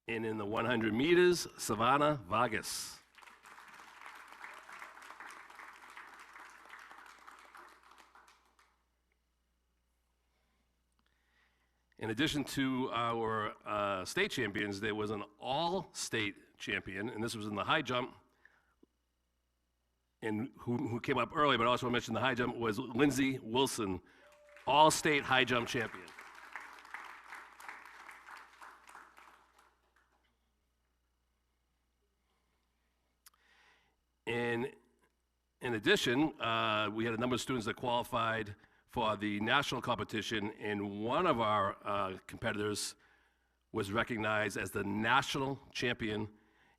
And in the 100 meters, Savannah Vargas. In addition to our state champions, there was an all-state champion, and this was in the high jump, and who came up early, but I also want to mention the high jump was Lindsey Wilson, all-state high jump champion. And in addition, we had a number of students that qualified for the national competition, and one of our competitors was recognized as the national champion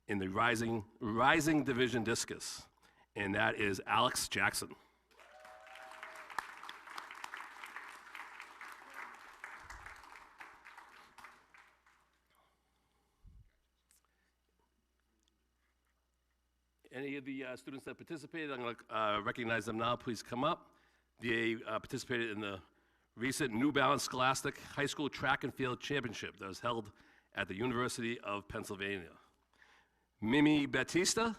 in the rising division discus, and that is Alex Jackson. Any of the students that participated, I'm going to recognize them now. Please come up. They participated in the recent New Balance Scholastic High School Track and Field Championship that was held at the University of Pennsylvania. Mimi Batista.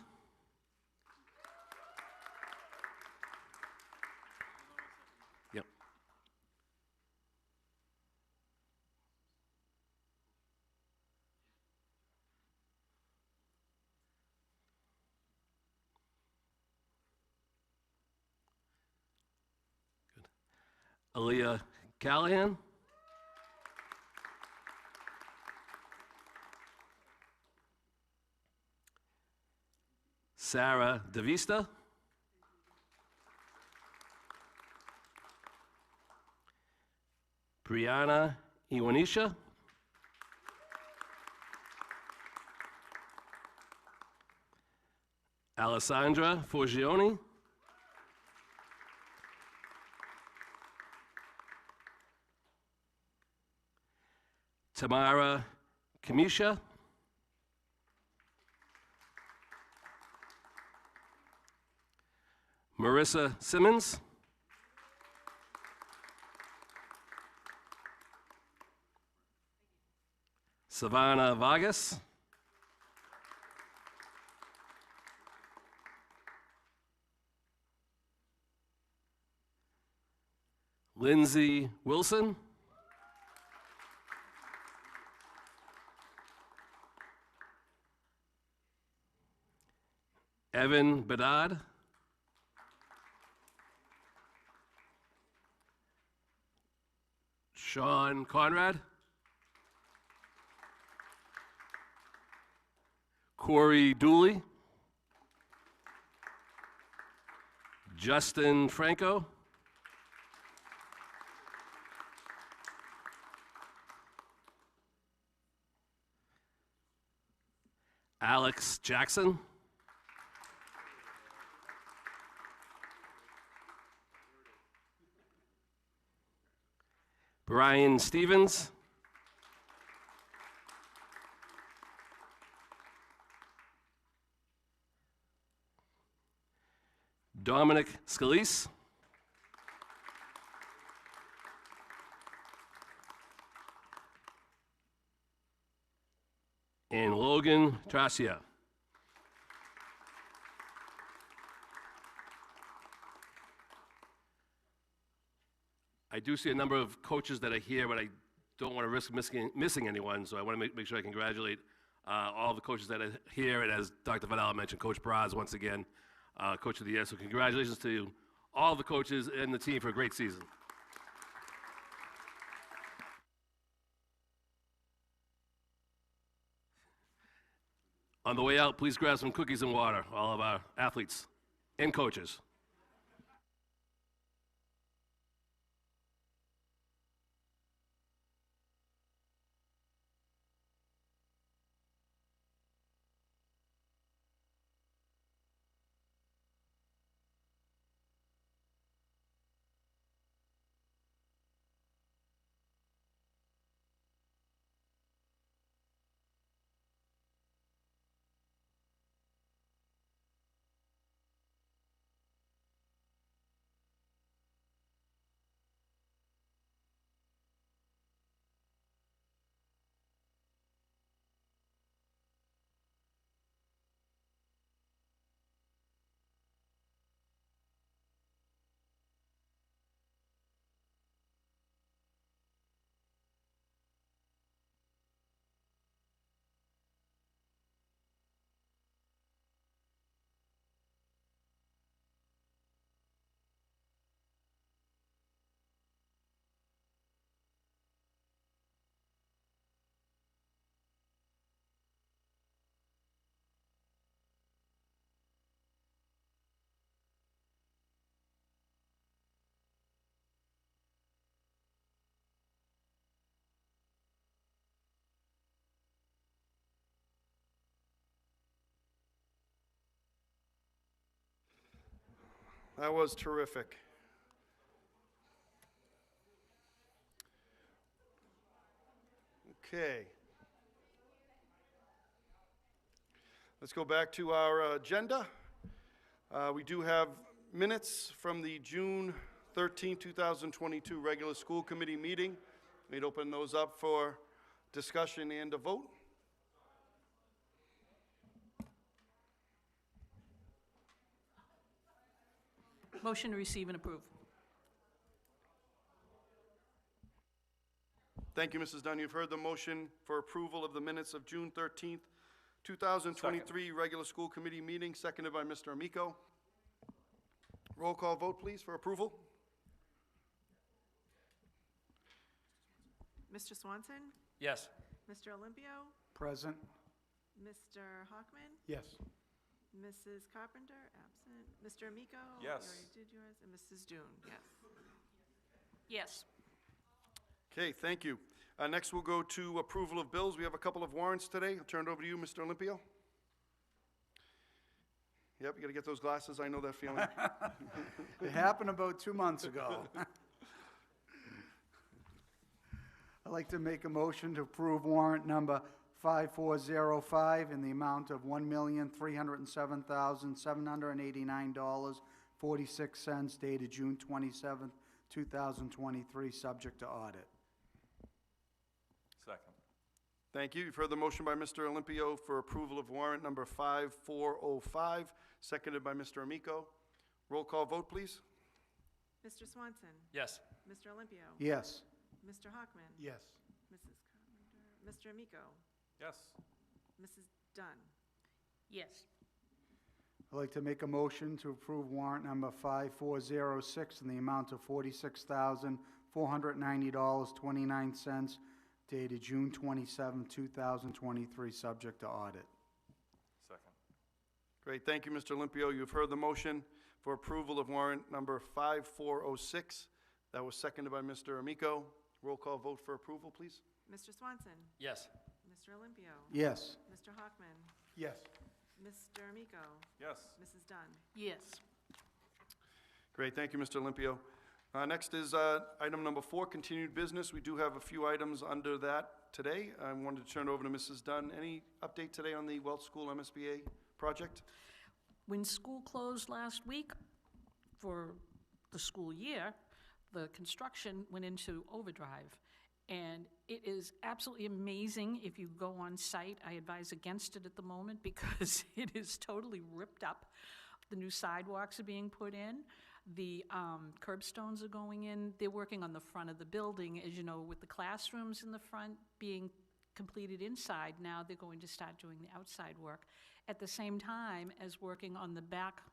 Yep. Aaliyah Callahan. Sarah DeVista. Brianna Iwanisha. Alessandra Forgione. Tamara Kamisha. Marissa Simmons. Savannah Vargas. Lindsey Wilson. Evan Bedard. Sean Conrad. Corey Dooley. Justin Franco. Alex Jackson. Brian Stevens. Dominic Scalise. And Logan Tracia. I do see a number of coaches that are here, but I don't want to risk missing anyone, so I want to make sure I congratulate all the coaches that are here, and as Dr. Vidal mentioned, Coach Braz, once again, Coach of the Year. So congratulations to all the coaches and the team for a great season. On the way out, please grab some cookies and water, all of our athletes and coaches. That was terrific. Okay. Let's go back to our agenda. We do have minutes from the June 13, 2022 regular school committee meeting. We'd open those up for discussion and a vote. Motion to receive and approve. Thank you, Mrs. Dunn. You've heard the motion for approval of the minutes of June 13th, 2023 regular school committee meeting, seconded by Mr. Amico. Roll call vote, please, for approval. Mr. Swanson? Yes. Mr. Olympio? Present. Mr. Hockman? Yes. Mrs. Carpenter? Absent. Mr. Amico? Yes. You already did yours. And Mrs. Dune? Yes. Yes. Okay, thank you. Next, we'll go to approval of bills. We have a couple of warrants today. I'll turn it over to you, Mr. Olympio. Yep, you got to get those glasses. I know that feeling. It happened about 2 months ago. I'd like to make a motion to approve warrant number 5405 in the amount of $1,307,789.46 dated June 27th, 2023, subject to audit. Second. Thank you. You've heard the motion by Mr. Olympio for approval of warrant number 5405, seconded by Mr. Amico. Roll call vote, please. Mr. Swanson? Yes. Mr. Olympio? Yes. Mr. Hockman? Yes. Mrs. Carpenter? Mr. Amico? Yes. Mrs. Dunn? Yes. I'd like to make a motion to approve warrant number 5406 in the amount of $46,490.29 dated June 27, 2023, subject to audit. Second. Great. Thank you, Mr. Olympio. You've heard the motion for approval of warrant number 5406. That was seconded by Mr. Amico. Roll call vote for approval, please. Mr. Swanson? Yes. Mr. Olympio? Yes. Mr. Hockman? Yes. Mr. Amico? Yes. Mrs. Dunn? Yes. Great. Thank you, Mr. Olympio. Next is item number 4, continued business. We do have a few items under that today. I wanted to turn it over to Mrs. Dunn. Any update today on the Welch School MSBA project? When school closed last week for the school year, the construction went into overdrive. And it is absolutely amazing if you go on site. I advise against it at the moment because it is totally ripped up. The new sidewalks are being put in. The curbstones are going in. They're working on the front of the building, as you know, with the classrooms in the front being completed inside. Now they're going to start doing the outside work at the same time as working on the back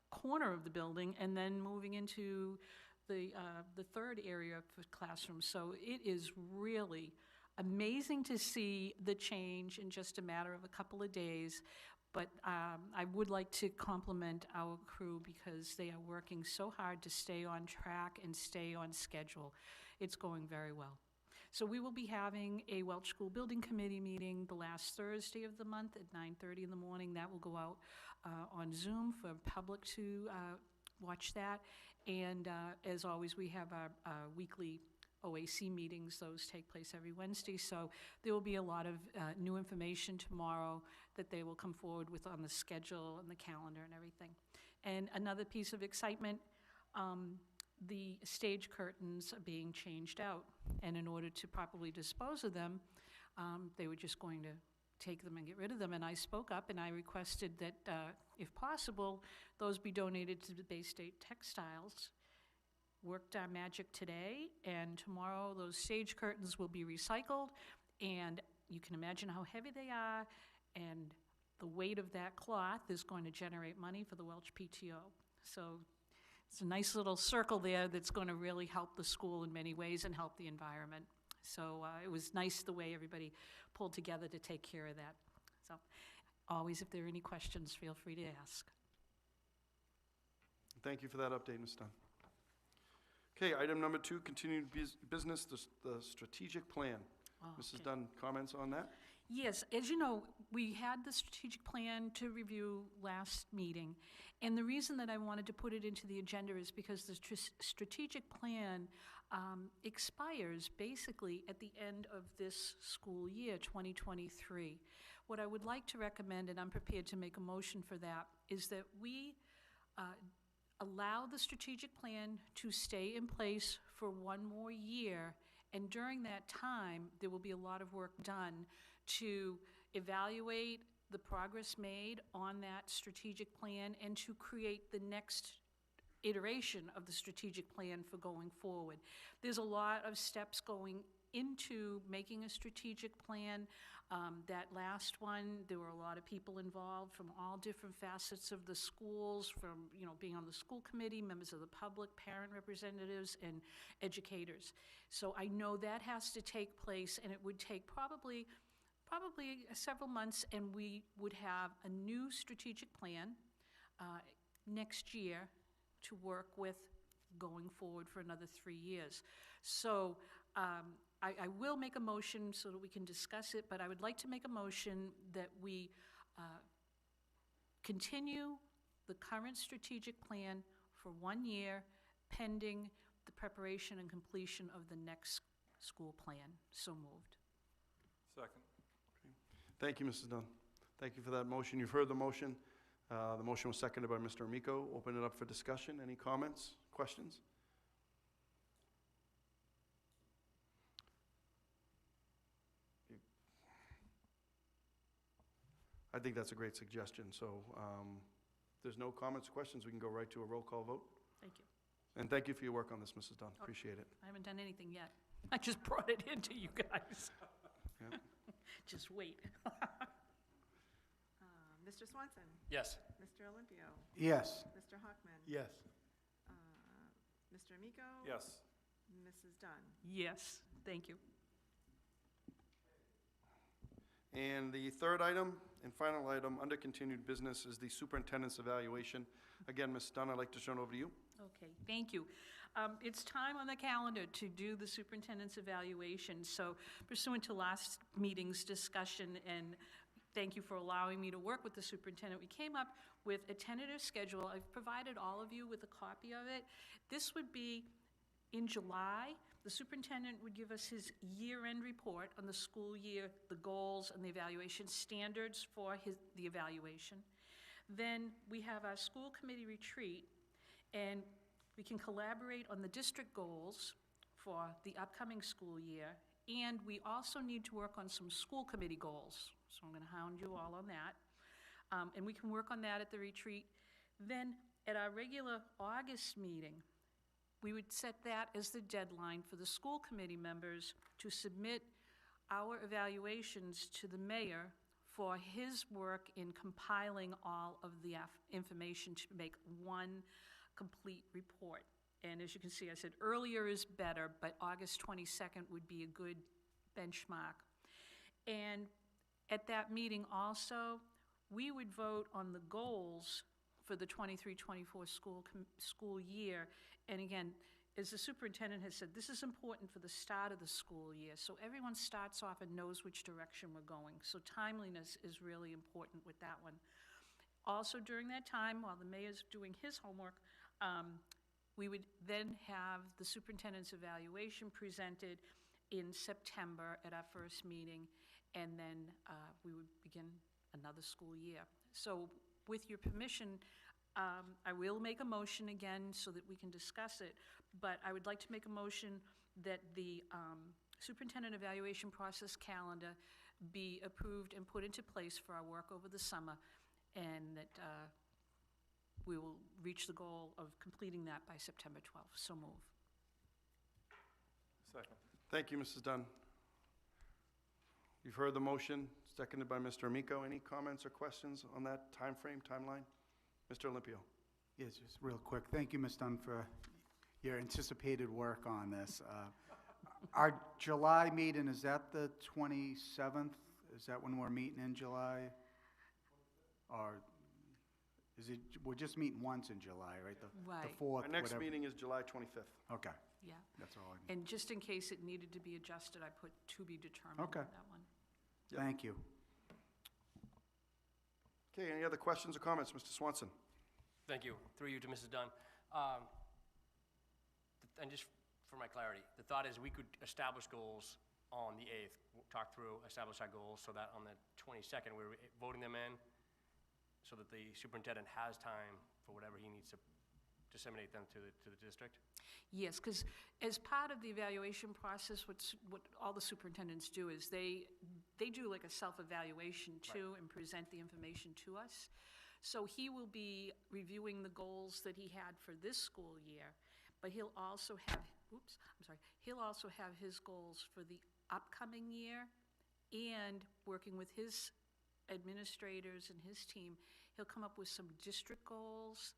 corner of the building and then moving into the third area for classrooms. So it is really amazing to see the change in just a matter of a couple of days. But I would like to compliment our crew because they are working so hard to stay on track and stay on schedule. It's going very well. So we will be having a Welch School Building Committee meeting the last Thursday of the month at 9:30 in the morning. That will go out on Zoom for public to watch that. And as always, we have our weekly OAC meetings. Those take place every Wednesday. So there will be a lot of new information tomorrow that they will come forward with on the schedule and the calendar and everything. And another piece of excitement, the stage curtains are being changed out. And in order to properly dispose of them, they were just going to take them and get rid of them. And I spoke up and I requested that, if possible, those be donated to the Bay State Textiles. Worked our magic today, and tomorrow those stage curtains will be recycled, and you can imagine how heavy they are, and the weight of that cloth is going to generate money for the Welch PTO. So it's a nice little circle there that's going to really help the school in many ways and help the environment. So it was nice the way everybody pulled together to take care of that. So always, if there are any questions, feel free to ask. Thank you for that update, Ms. Dunn. Okay, item number 2, continued business, the strategic plan. Oh, Mrs. okay. Dunn, comments on that? Yes, as you know, we had the strategic plan to review last meeting, and the reason that I wanted to put it into the agenda is because the strategic plan expires basically at the end of this school year, 2023. What I would like to recommend, and I'm prepared to make a motion for that, is that we allow the strategic plan to stay in place for one more year, and during that time, there will be a lot of work done to evaluate the progress made on that strategic plan and to create the next iteration of the strategic plan for going forward. There's a lot of steps going into making a strategic plan. That last one, there were a lot of people involved from all different facets of the schools, from, you know, being on the school committee, members of the public, parent representatives, and educators. So I know that has to take place, and it would take probably several months, and we would have a new strategic plan next year to work with going forward for another 3 years. So I will make a motion so that we can discuss it, but I would like to make a motion that we continue the current strategic plan for 1 year pending the preparation and completion of the next school plan. So moved. Second. Thank you, Mrs. Dunn. Thank you for that motion. You've heard the motion. The motion was seconded by Mr. Amico. Open it up for discussion. Any comments, questions? I think that's a great suggestion. So if there's no comments, questions, we can go right to a roll call vote. Thank you. And thank you for your work on this, Mrs. Dunn. Appreciate it. I haven't done anything yet. I just brought it into you guys. Yeah. Just wait. Mr. Swanson? Yes. Mr. Olympio? Yes. Mr. Hockman? Yes. Mr. Amico? Yes. Mrs. Dunn? Yes, thank you. And the third item and final item under continued business is the superintendent's evaluation. Again, Ms. Dunn, I'd like to turn it over to you. Okay, thank you. It's time on the calendar to do the superintendent's evaluation. So pursuant to last meeting's discussion, and thank you for allowing me to work with the superintendent, we came up with a tentative schedule. I've provided all of you with a copy of it. This would be in July. The superintendent would give us his year-end report on the school year, the goals and the evaluation standards for the evaluation. Then we have our school committee retreat, and we can collaborate on the district goals for the upcoming school year, and we also need to work on some school committee goals. So I'm going to hound you all on that. And we can work on that at the retreat. Then at our regular August meeting, we would set that as the deadline for the school committee members to submit our evaluations to the mayor for his work in compiling all of the information to make one complete report. And as you can see, I said earlier is better, but August 22nd would be a good benchmark. And at that meeting also, we would vote on the goals for the 23-24 school year. And again, as the superintendent has said, this is important for the start of the school year, so everyone starts off and knows which direction we're going. So timeliness is really important with that one. Also during that time, while the mayor's doing his homework, we would then have the superintendent's evaluation presented in September at our first meeting, and then we would begin another school year. So with your permission, I will make a motion again so that we can discuss it, but I would like to make a motion that the superintendent evaluation process calendar be approved and put into place for our work over the summer, and that we will reach the goal of completing that by September 12th. So move. Second. Thank you, Mrs. Dunn. You've heard the motion, seconded by Mr. Amico. Any comments or questions on that timeline? Mr. Olympio. Yes, just real quick. Thank you, Ms. Dunn, for your anticipated work on this. Our July meeting, is that the 27th? Is that when we're meeting in July? Or is it, we're just meeting once in July, right? Right. The 4th, Our next whatever. meeting is July 25th. Okay, Yeah. that's all I need. And just in case it needed to be adjusted, I put to be determined Okay. on that one. Yep. Thank you. Okay, any other questions or comments? Mr. Swanson? Thank you. Through you to Mrs. Dunn. And just for my clarity, the thought is we could establish goals on the 8th, talk through, establish our goals, so that on the 22nd, we're voting them in, so that the superintendent has time for whatever he needs to disseminate them to the district? Yes, because as part of the evaluation process, what all the superintendents do is they do like a self-evaluation too and present the information to us. So he will be reviewing the goals that he had for this school year, but he'll also have, he'll also have his goals for the upcoming year, and working with his administrators and his team, he'll come up with some district goals.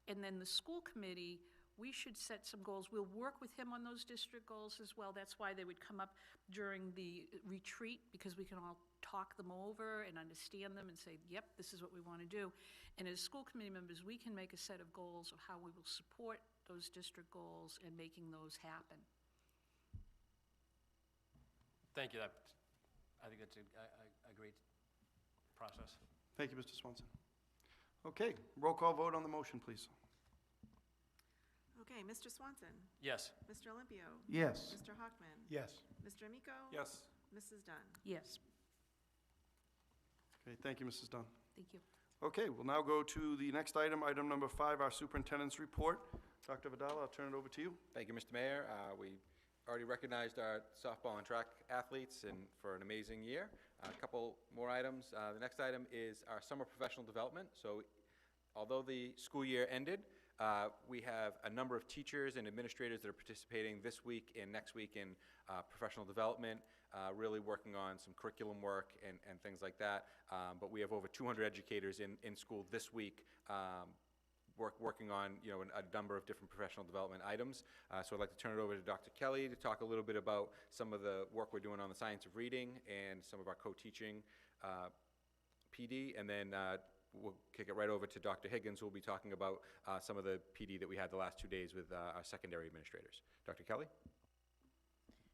And then the school committee, we should set some goals. We'll work with him on those district goals as well. That's why they would come up during the retreat, because we can all talk them over and understand them and say, yep, this is what we want to do. And as school committee members, we can make a set of goals of how we will support those district goals and making those happen. Thank you. I think that's a great process. Thank you, Mr. Swanson. Okay, roll call vote on the motion, please. Okay, Mr. Swanson, Yes. Mr. Olympio, Yes. Mr. Hockman, Yes. Mr. Amico, Yes. Mrs. Dunn. Yes, Okay, thank you, Mrs. Dunn. thank you. Okay, we'll now go to the next item, item number 5, our superintendent's report. Dr. Vidal, I'll turn it over to you. Thank you, Mr. Mayor. We already recognized our softball and track athletes for an amazing year. A couple more items. The next item is our summer professional development. So although the school year ended, we have a number of teachers and administrators that are participating this week and next week in professional development, really working on some curriculum work and things like that. But we have over 200 educators in school this week working on a number of different professional development items. So I'd like to turn it over to Dr. Kelly to talk a little bit about some of the work we're doing on the science of reading and some of our co-teaching PD, and then we'll kick it right over to Dr. Higgins, who will be talking about some of the PD that we had the last 2 days with our secondary administrators. Dr. Kelly?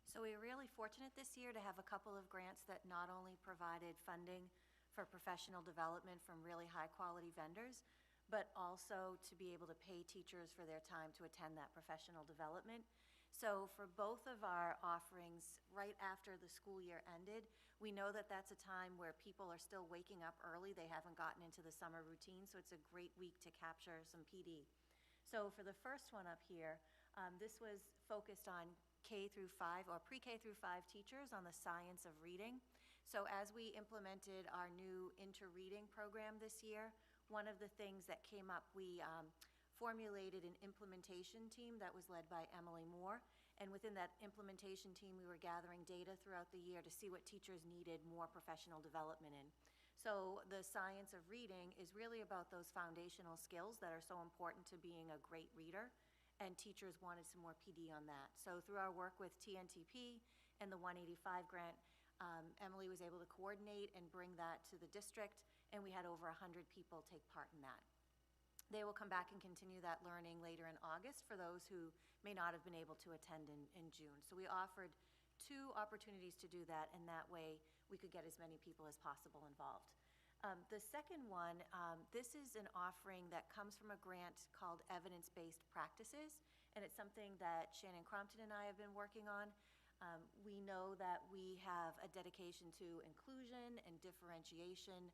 So we were really fortunate this year to have a couple of grants that not only provided funding for professional development from really high-quality vendors, but also to be able to pay teachers for their time to attend that professional development. So for both of our offerings, right after the school year ended, we know that that's a time where people are still waking up early. They haven't gotten into the summer routine, so it's a great week to capture some PD. So for the first one up here, this was focused on K through 5 or pre-K through 5 teachers on the science of reading. So as we implemented our new inter-reading program this year, one of the things that came up, we formulated an implementation team that was led by Emily Moore. And within that implementation team, we were gathering data throughout the year to see what teachers needed more professional development in. So the science of reading is really about those foundational skills that are so important to being a great reader, and teachers wanted some more PD on that. So through our work with TNTP and the 185 grant, Emily was able to coordinate and bring that to the district, and we had over 100 people take part in that. They will come back and continue that learning later in August for those who may not have been able to attend in June. So we offered 2 opportunities to do that, and that way we could get as many people as possible involved. The second one, this is an offering that comes from a grant called Evidence-Based Practices, and it's something that Shannon Crompton and I have been working on. We know that we have a dedication to inclusion and differentiation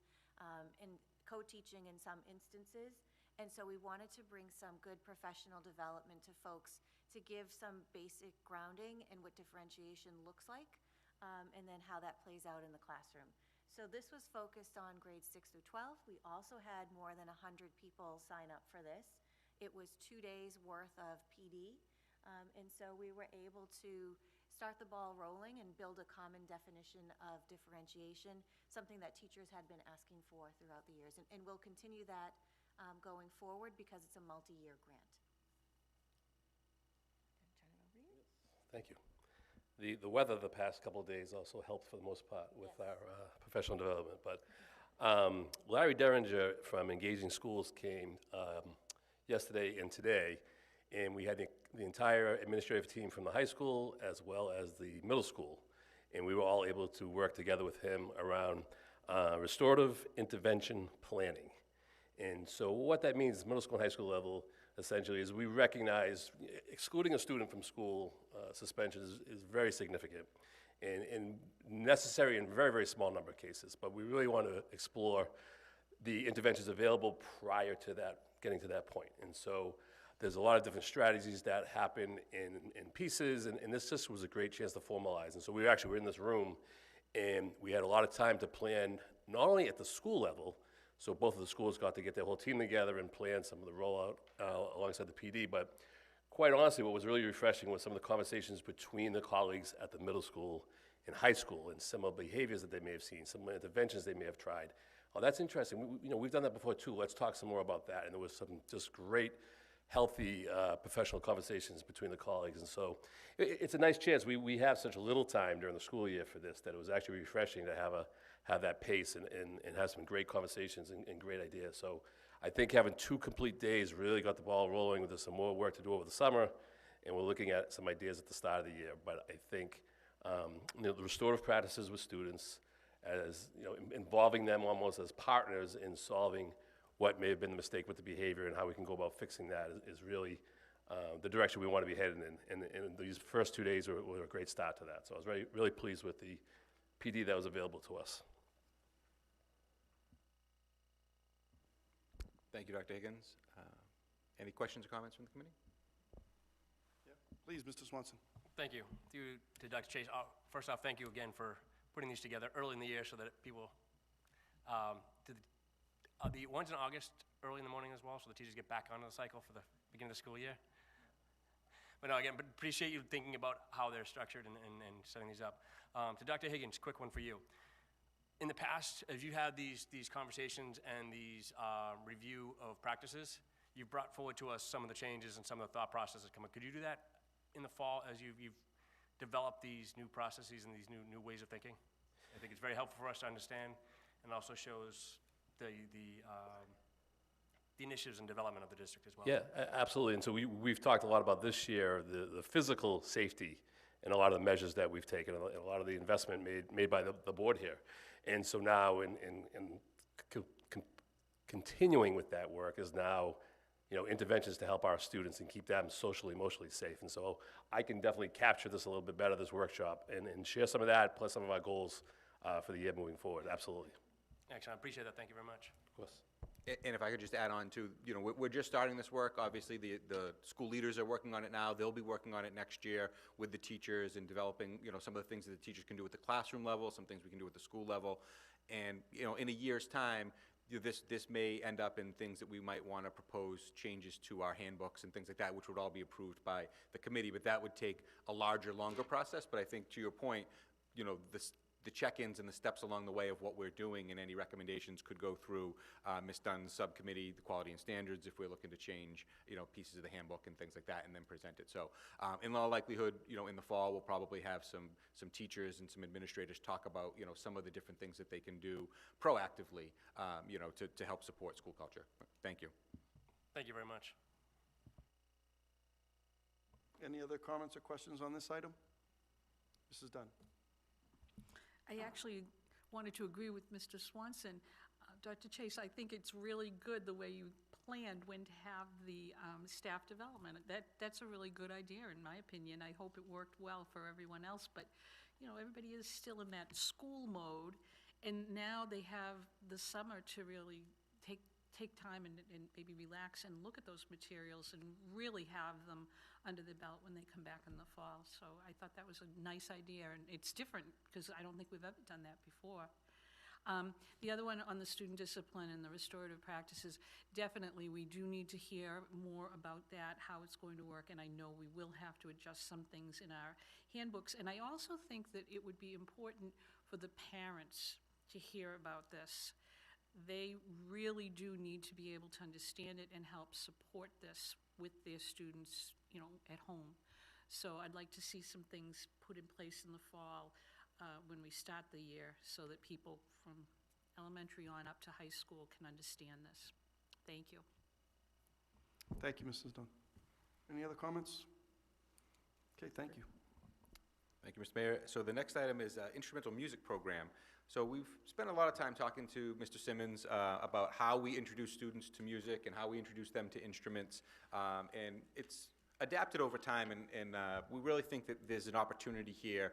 and co-teaching in some instances. And so we wanted to bring some good professional development to folks to give some basic grounding in what differentiation looks like, and then how that plays out in the classroom. So this was focused on grades 6 through 12. We also had more than 100 people sign up for this. It was 2 days worth of PD, and so we were able to start the ball rolling and build a common definition of differentiation, something that teachers had been asking for throughout the years. And we'll continue that going forward because it's a multi-year grant. Turn it over to you. Thank you. The weather the past couple of days also helped for the most part with our professional development. But Larry Derringer from Engaging Schools came yesterday and today, and we had the entire administrative team from the high school as well as the middle school, and we were all able to work together with him around restorative intervention planning. And so what that means, middle school and high school level, essentially, is we recognize excluding a student from school suspension is very significant and necessary in very, very small number of cases. But we really want to explore the interventions available prior to that, getting to that point. And so there's a lot of different strategies that happen in pieces, and this just was a great chance to formalize. And so we actually were in this room, and we had a lot of time to plan, not only at the school level, so both of the schools got to get their whole team together and plan some of the rollout alongside the PD, but quite honestly, what was really refreshing was some of the conversations between the colleagues at the middle school and high school, and some of the behaviors that they may have seen, some of the interventions they may have tried. Oh, that's interesting. We've done that before too. Let's talk some more about that. And there was some just great, healthy, professional conversations between the colleagues. And so it's a nice chance. We have such a little time during the school year for this that it was actually refreshing to have that pace and have some great conversations and great ideas. So I think having 2 complete days really got the ball rolling. There's some more work to do over the summer, and we're looking at some ideas at the start of the year. But I think the restorative practices with students, as involving them almost as partners in solving what may have been the mistake with the behavior and how we can go about fixing that is really the direction we want to be heading in. And these first 2 days were a great start to that. So I was really pleased with the PD that was available to us. Thank you, Dr. Higgins. Any questions or comments from the committee? Please, Mr. Swanson. Thank you. To Dr. Chase, first off, thank you again for putting these together early in the year so that people, the ones in August, early in the morning as well, so the teachers get back onto the cycle for the beginning of the school year. But no, again, but appreciate you thinking about how they're structured and setting these up. To Dr. Higgins, quick one for you. In the past, as you had these conversations and these review of practices, you've brought forward to us some of the changes and some of the thought processes come up. Could you do that in the fall as you've developed these new processes and these new ways of thinking? I think it's very helpful for us to understand, and also shows the initiatives and development of the district as well. Yeah, absolutely. And so we've talked a lot about this year, the physical safety and a lot of the measures that we've taken, and a lot of the investment made by the board here. And so now in continuing with that work is now interventions to help our students and keep them socially, emotionally safe. And so I can definitely capture this a little bit better, this workshop, and share some of that, plus some of our goals for the year moving forward. Absolutely. Excellent. I appreciate that. Thank you very much. Of course. And if I could just add on to, we're just starting this work. Obviously, the school leaders are working on it now. They'll be working on it next year with the teachers and developing, some of the things that the teachers can do at the classroom level, some things we can do at the school level. And, in a year's time, this may end up in things that we might want to propose changes to our handbooks and things like that, which would all be approved by the committee. But that would take a larger, longer process. But I think to your point, the check-ins and the steps along the way of what we're doing and any recommendations could go through Ms. Dunn's subcommittee, the quality and standards, if we're looking to change, pieces of the handbook and things like that, and then present it. So in all likelihood, in the fall, we'll probably have some teachers and some administrators talk about, some of the different things that they can do proactively, to help support school culture. Thank you. Thank you very much. Any other comments or questions on this item? Mrs. Dunn. I actually wanted to agree with Mr. Swanson. Dr. Chase, I think it's really good the way you planned when to have the staff development. That's a really good idea, in my opinion. I hope it worked well for everyone else, but everybody is still in that school mode, and now they have the summer to really take time and maybe relax and look at those materials and really have them under the belt when they come back in the fall. So I thought that was a nice idea, and it's different because I don't think we've ever done that before. The other one on the student discipline and the restorative practices, definitely we do need to hear more about that, how it's going to work, and I know we will have to adjust some things in our handbooks. And I also think that it would be important for the parents to hear about this. They really do need to be able to understand it and help support this with their students, at home. So I'd like to see some things put in place in the fall when we start the year so that people from elementary on up to high school can understand this. Thank you. Thank you, Mrs. Dunn. Any other comments? Okay, thank you. Thank Thank you, Mr. Mayor. So the next item is instrumental music program. So we've spent a lot of time talking to Mr. Simmons about how we introduce students to music and how we introduce them to instruments. And it's adapted over time, and we really think that there's an opportunity here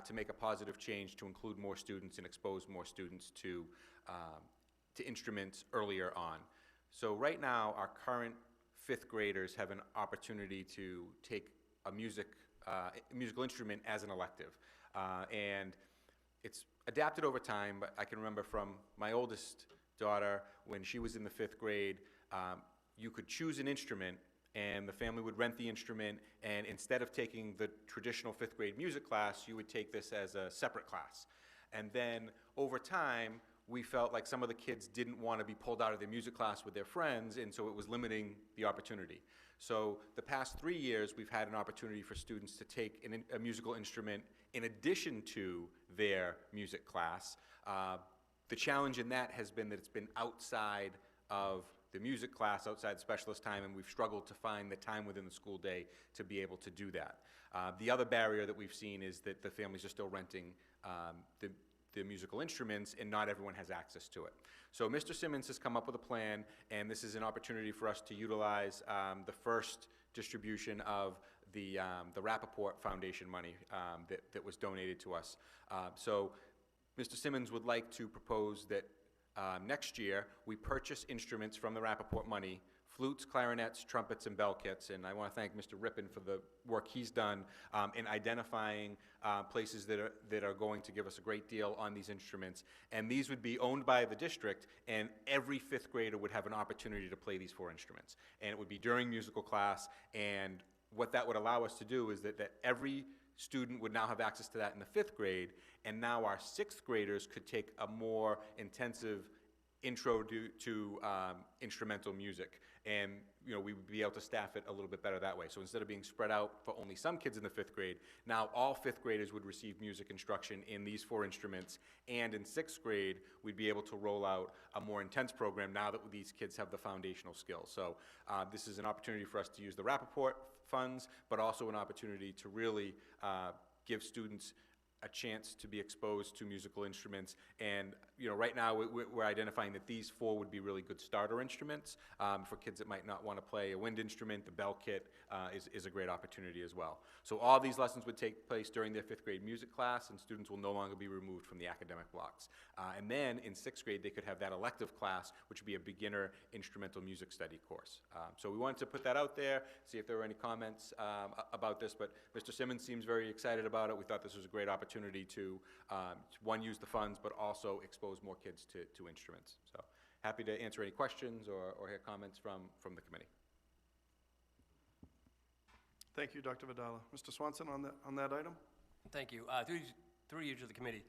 to make a positive change to include more students and expose more students to instruments earlier on. So right now, our current fifth graders have an opportunity to take a musical instrument as an elective. And it's adapted over time, but I can remember from my oldest daughter, when she was in the fifth grade, you could choose an instrument, and the family would rent the instrument, and instead of taking the traditional fifth grade music class, you would take this as a separate class. And then over time, we felt like some of the kids didn't want to be pulled out of their music class with their friends, and so it was limiting the opportunity. So the past 3 years, we've had an opportunity for students to take a musical instrument in addition to their music class. The challenge in that has been that it's been outside of the music class, outside specialist time, and we've struggled to find the time within the school day to be able to do that. The other barrier that we've seen is that the families are still renting the musical instruments, and not everyone has access to it. So Mr. Simmons has come up with a plan, and this is an opportunity for us to utilize the first distribution of the Rappaport Foundation money that was donated to us. So Mr. Simmons would like to propose that next year we purchase instruments from the Rappaport money, flutes, clarinets, trumpets, and bell kits. And I want to thank Mr. Rippon for the work he's done in identifying places that are going to give us a great deal on these instruments. And these would be owned by the district, and every fifth grader would have an opportunity to play these 4 instruments. And it would be during musical class, and what that would allow us to do is that every student would now have access to that in the fifth grade, and now our sixth graders could take a more intensive intro to instrumental music. And we would be able to staff it a little bit better that way. So instead of being spread out for only some kids in the fifth grade, now all fifth graders would receive music instruction in these 4 instruments. And in sixth grade, we'd be able to roll out a more intense program now that these kids have the foundational skills. So this is an opportunity for us to use the Rappaport funds, but also an opportunity to really give students a chance to be exposed to musical instruments. And right now we're identifying that these 4 would be really good starter instruments. For kids that might not want to play a wind instrument, the bell kit is a great opportunity as well. So all these lessons would take place during their fifth grade music class, and students will no longer be removed from the academic blocks. And then in sixth grade, they could have that elective class, which would be a beginner instrumental music study course. So we wanted to put that out there, see if there were any comments about this, but Mr. Simmons seems very excited about it. We thought this was a great opportunity to, one, use the funds, but also expose more kids to instruments. So happy to answer any questions or hear comments from the committee. Thank you, Dr. Vidala. Mr. Swanson, on that item? Thank you. Through you to the committee.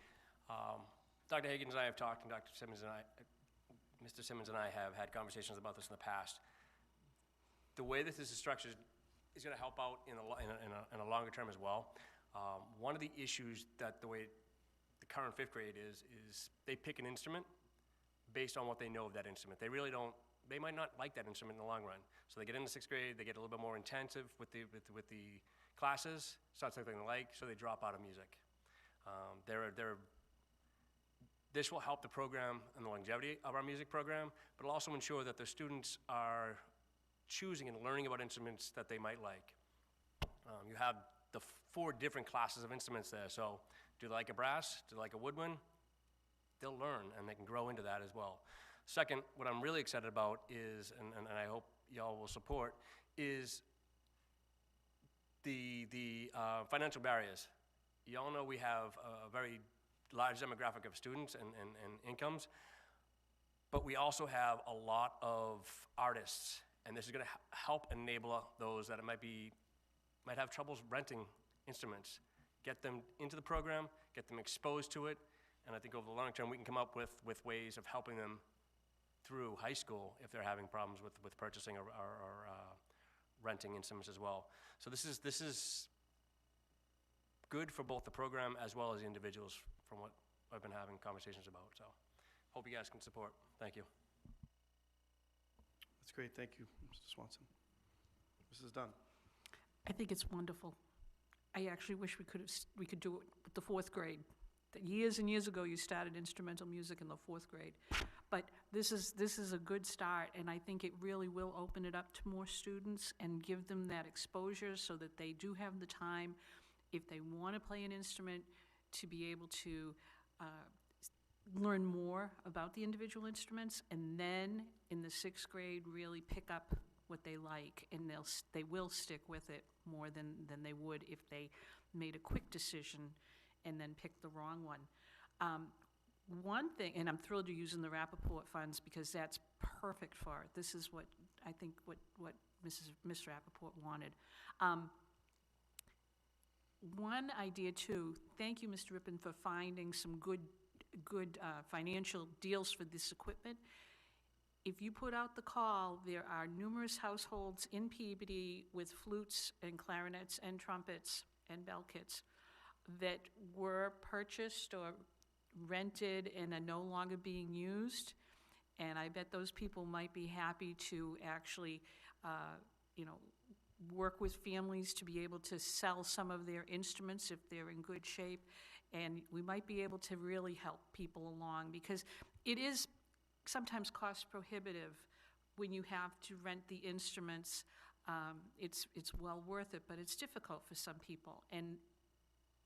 Dr. Higgins and I have talked, and Mr. Simmons and I have had conversations about this in the past. The way that this is structured is going to help out in a longer term as well. One of the issues that the way the current fifth grade is they pick an instrument based on what they know of that instrument. They really don't, they might not like that instrument in the long run. So they get into sixth grade, they get a little bit more intensive with the classes, it's not something they like, so they drop out of music. This will help the program and the longevity of our music program, but it'll also ensure that the students are choosing and learning about instruments that they might like. You have the 4 different classes of instruments there, so do they like a brass, do they like a woodwind? They'll learn, and they can grow into that as well. Second, what I'm really excited about is, and I hope y'all will support, is the financial barriers. Y'all know we have a very large demographic of students and incomes, but we also have a lot of artists, and this is going to help enable those that might have troubles renting instruments, get them into the program, get them exposed to it, and I think over the long term we can come up with ways of helping them through high school if they're having problems with purchasing or renting instruments as well. So this is good for both the program as well as the individuals from what I've been having conversations about. So hope you guys can support. Thank you. That's great. Thank you, Mr. Swanson. Mrs. Dunn. I think it's wonderful. I actually wish we could do it with the fourth grade. That years and years ago, you started instrumental music in the fourth grade. But this is a good start, and I think it really will open it up to more students and give them that exposure so that they do have the time, if they want to play an instrument, to be able to learn more about the individual instruments, and then in the sixth grade, really pick up what they like, and they will stick with it more than they would if they made a quick decision and then picked the wrong one. One thing, and I'm thrilled you're using the Rappaport funds because that's perfect for it. This is what I think what Ms. Rappaport wanted. One idea too, thank you, Mr. Rippon, for finding some good financial deals for this equipment. If you put out the call, there are numerous households in Peabody with flutes and clarinets and trumpets and bell kits that were purchased or rented and are no longer being used. And I bet those people might be happy to actually, work with families to be able to sell some of their instruments if they're in good shape. And we might be able to really help people along, because it is sometimes cost prohibitive when you have to rent the instruments. It's well worth it, but it's difficult for some people. And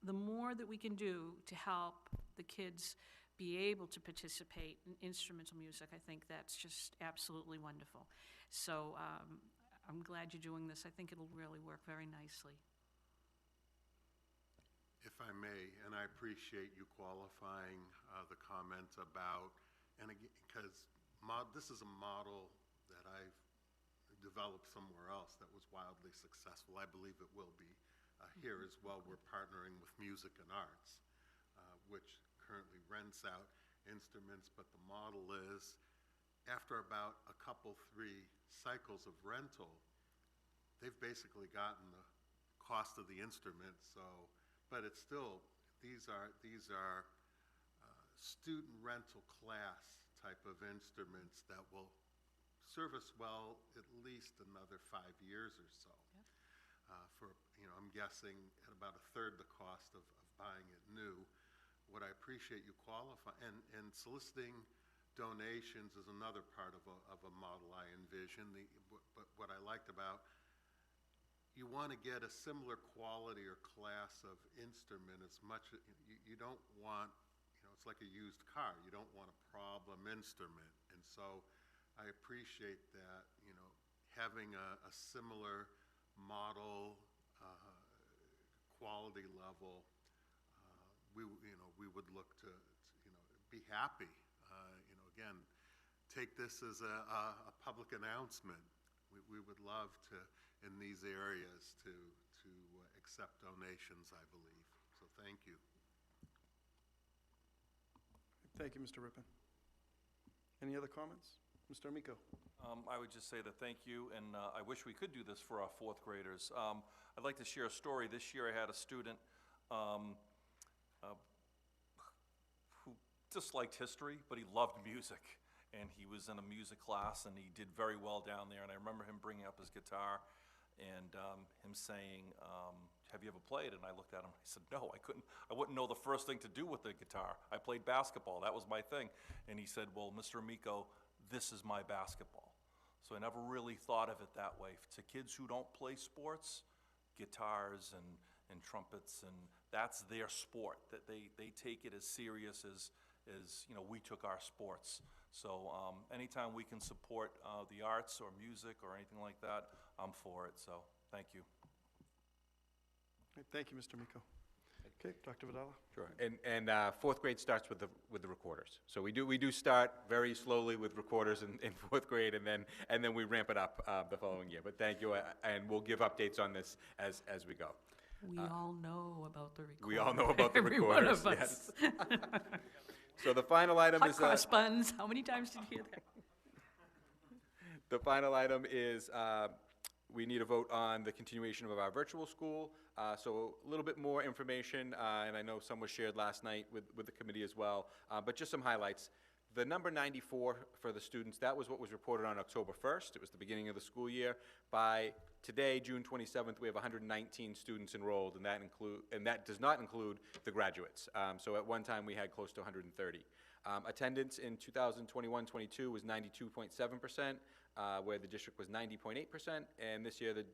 the more that we can do to help the kids be able to participate in instrumental music, I think that's just absolutely wonderful. So I'm glad you're doing this. I think it'll really work very nicely. If I may, and I appreciate you qualifying the comment about, and again, because this is a model that I've developed somewhere else that was wildly successful. I believe it will be here as well. We're partnering with Music and Arts, which currently rents out instruments, but the model is, after about a couple, 3 cycles of rental, they've basically gotten the cost of the instrument. So, but it's still, these are student rental class type of instruments that will serve us well at least another 5 years or so. Yep. For, I'm guessing at about a third the cost of buying it new. What I appreciate you qualify, and soliciting donations is another part of a model I envision. But what I liked about, you want to get a similar quality or class of instrument as much, you don't want, it's like a used car. You don't want a problem instrument. And so I appreciate that, having a similar model, quality level, we would look to be happy. Again, take this as a public announcement. We would love to, in these areas, to accept donations, I believe. So thank you. Thank you, Mr. Rippon. Any other comments? Mr. Amico? I would just say that thank you, and I wish we could do this for our fourth graders. I'd like to share a story. This year I had a student who disliked history, but he loved music. And he was in a music class, and he did very well down there. And I remember him bringing up his guitar and him saying, have you ever played? And I looked at him, I said, no, I wouldn't know the first thing to do with the guitar. I played basketball, that was my thing. And he said, well, Mr. Amico, this is my basketball. So I never really thought of it that way. To kids who don't play sports, guitars and trumpets, and that's their sport, that they take it as serious as we took our sports. So anytime we can support the arts or music or anything like that, I'm for it. So thank you. Thank you, Mr. Miko. Okay, Dr. Vidala. Sure. And fourth grade starts with the recorders. So we do start very slowly with recorders in fourth grade, and then we ramp it up the following year. But thank you, and we'll give updates on this as we go. We all know about the recorders. We all know about the Every recorders. one of us. Yes. So the final item Hot is cross buns. How many times did you hear that? the final item is we need a vote on the continuation of our virtual school. So a little bit more information, and I know some was shared last night with the committee as well, but just some highlights. The number 94 for the students, that was what was reported on October 1st. It was the beginning of the school year. By today, June 27th, we have 119 students enrolled, and that does not include the graduates. So at one time, we had close to 130. Attendance in 2021-22 was 92.7%, where the district was 90.8%, and this year the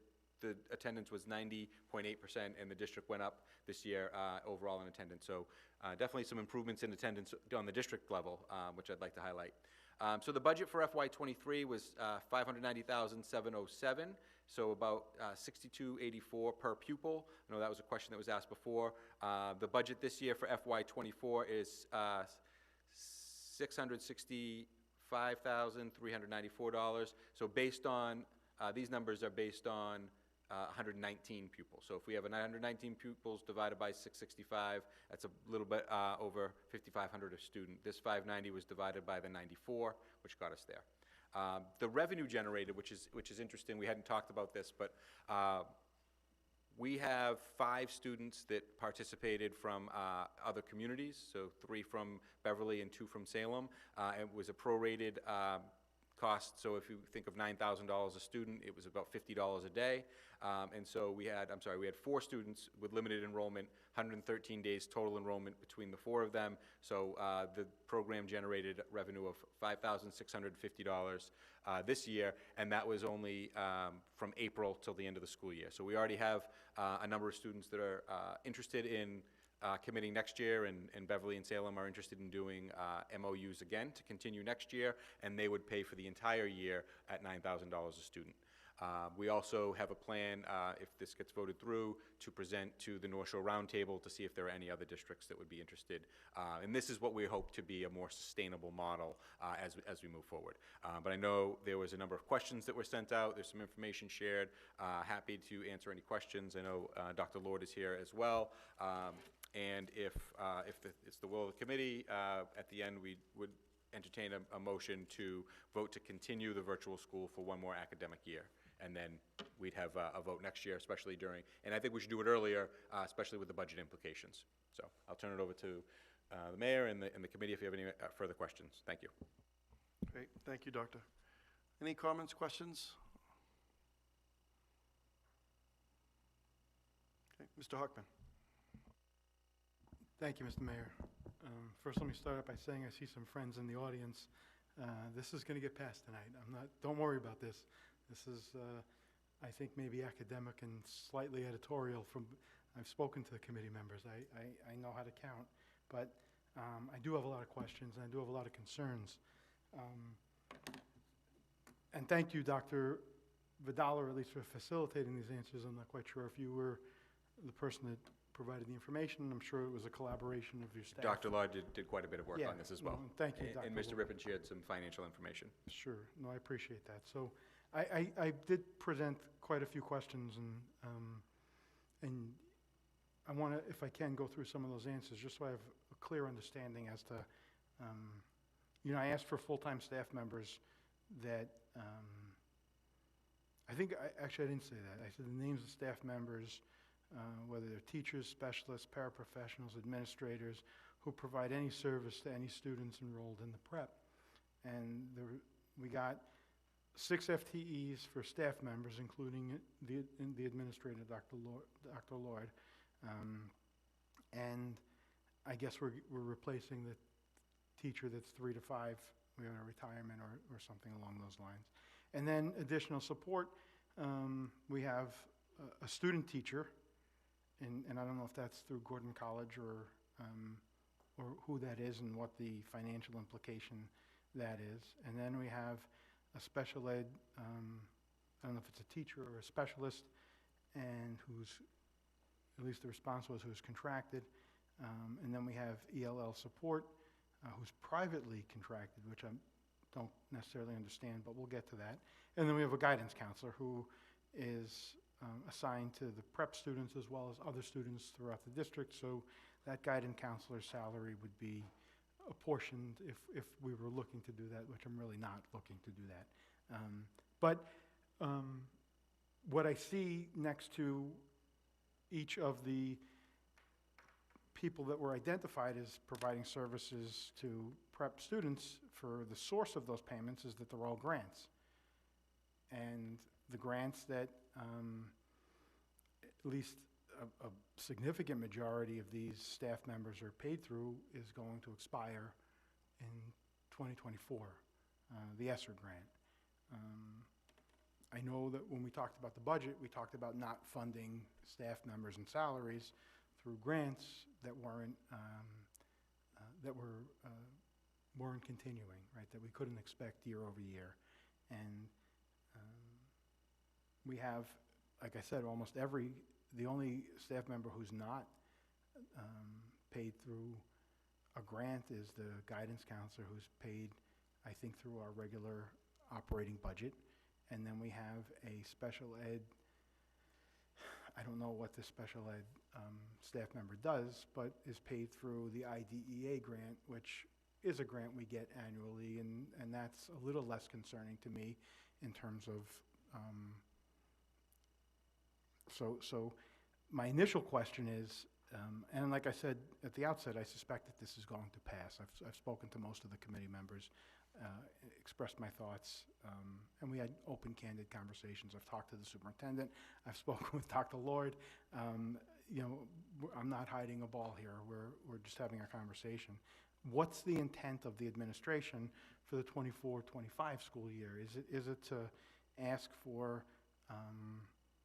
attendance was 90.8%, and the district went up this year overall in attendance. So definitely some improvements in attendance on the district level, which I'd like to highlight. So the budget for FY23 was $590,707, so about $62.84 per pupil. I know that was a question that was asked before. The budget this year for FY24 is $665,394. So based on, these numbers are based on 119 pupils. So if we have 119 pupils divided by 665, that's a little bit over 5,500 a student. This 590 was divided by the 94, which got us there. The revenue generated, which is interesting, we hadn't talked about this, but we have 5 students that participated from other communities, so 3 from Beverly and 2 from Salem. It was a prorated cost, so if you think of $9,000 a student, it was about $50 a day. And so we had 4 students with limited enrollment, 113 days total enrollment between the 4 of them. So the program generated revenue of $5,650 this year, and that was only from April till the end of the school year. So we already have a number of students that are interested in committing next year, and Beverly and Salem are interested in doing MOUs again to continue next year, and they would pay for the entire year at $9,000 a student. We also have a plan, if this gets voted through, to present to the North Shore Roundtable to see if there are any other districts that would be interested. And this is what we hope to be a more sustainable model as we move forward. But I know there was a number of questions that were sent out. There's some information shared. Happy to answer any questions. I know Dr. Lord is here as well. And if it's the will of the committee, at the end we would entertain a motion to vote to continue the virtual school for one more academic year. And then we'd have a vote next year, especially during, and I think we should do it earlier, especially with the budget implications. So I'll turn it over to the mayor and the committee if you have any further questions. Thank you. Great, thank you, Doctor. Any comments, questions? Okay, Mr. Hockman. Thank you, Mr. Mayor. First, let me start out by saying I see some friends in the audience. This is going to get passed tonight. Don't worry about this. This is, I think, maybe academic and slightly editorial I've spoken to the committee members. I know how to count, but I do have a lot of questions and I do have a lot of concerns. And thank you, Dr. Vidal, or at least for facilitating these answers. I'm not quite sure if you were the person that provided the information. I'm sure it was a collaboration of your staff. Dr. Law did quite a bit of work on this as well. Thank you, Dr. And Mr. Rippon shared some financial information. Sure. No, I appreciate that. So I did present quite a few questions, and I want to, if I can, go through some of those answers just so I have a clear understanding as to, I asked for full-time staff members that, I didn't say that. I said the names of staff members, whether they're teachers, specialists, paraprofessionals, administrators, who provide any service to any students enrolled in the prep. And we got 6 FTEs for staff members, including the administrator, Dr. Lord. And I guess we're replacing the teacher that's 3 to 5, we have a retirement or something along those lines. And then additional support, we have a student teacher, and I don't know if that's through Gordon College or who that is and what the financial implication that is. And then we have a special ed, I don't know if it's a teacher or a specialist, and who's, at least the response was who's contracted. And then we have ELL support, who's privately contracted, which I don't necessarily understand, but we'll get to that. And then we have a guidance counselor who is assigned to the prep students as well as other students throughout the district. So that guidance counselor's salary would be apportioned if we were looking to do that, which I'm really not looking to do that. But what I see next to each of the people that were identified as providing services to prep students, for the source of those payments is that they're all grants. And the grants that at least a significant majority of these staff members are paid through is going to expire in 2024, the ESSER grant. I know that when we talked about the budget, we talked about not funding staff members and salaries through grants that weren't continuing, right? That we couldn't expect year over year, and we have, like I said, almost the only staff member who's not paid through a grant is the guidance counselor, who's paid, I think, through our regular operating budget. And then we have a special ed, I don't know what the special ed staff member does, but is paid through the IDEA grant, which is a grant we get annually, and that's a little less concerning to me in terms of, so my initial question is, and like I said at the outset, I suspect that this is going to pass. I've spoken to most of the committee members, expressed my thoughts, and we had open, candid conversations. I've talked to the superintendent. I've spoken with Dr. Lloyd. You know, I'm not hiding a ball here. We're just having a conversation. What's the intent of the administration for the 24-25 school year? Is it to ask for,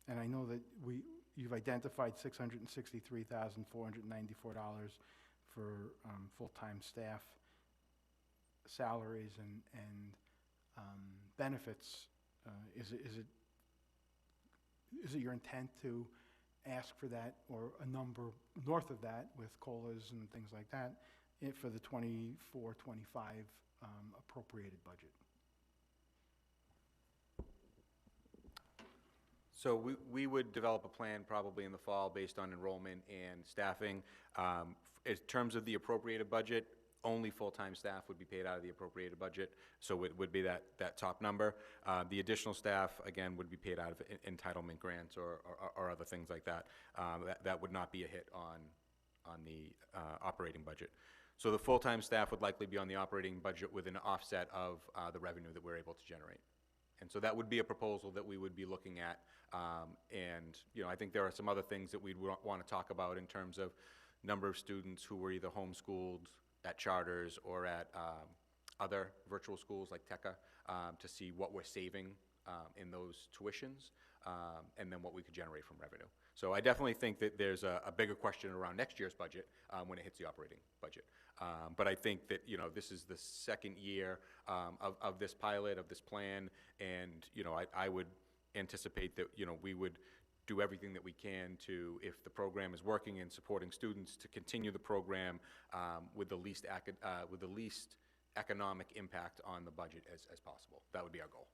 and I know that you've identified $663,494 for full-time staff salaries and benefits. Is it your intent to ask for that, or a number north of that with COLAs and things like that, for the 24-25 appropriated budget? So we would develop a plan probably in the fall based on enrollment and staffing. In terms of the appropriated budget, only full-time staff would be paid out of the appropriated budget, so it would be that top number. The additional staff, again, would be paid out of entitlement grants or other things like that. That would not be a hit on the operating budget. So the full-time staff would likely be on the operating budget with an offset of the revenue that we're able to generate. And so that would be a proposal that we would be looking at. And, you know, I think there are some other things that we'd want to talk about in terms of number of students who were either homeschooled at charters or at other virtual schools like TECA, to see what we're saving in those tuitions, and then what we could generate from revenue. So I definitely think that there's a bigger question around next year's budget when it hits the operating budget. But I think that, you know, this is the second year of this pilot, of this plan, and, you know, I would anticipate that, you know, we would do everything that we can to, if the program is working and supporting students, to continue the program with the least economic impact on the budget as possible. That would be our goal.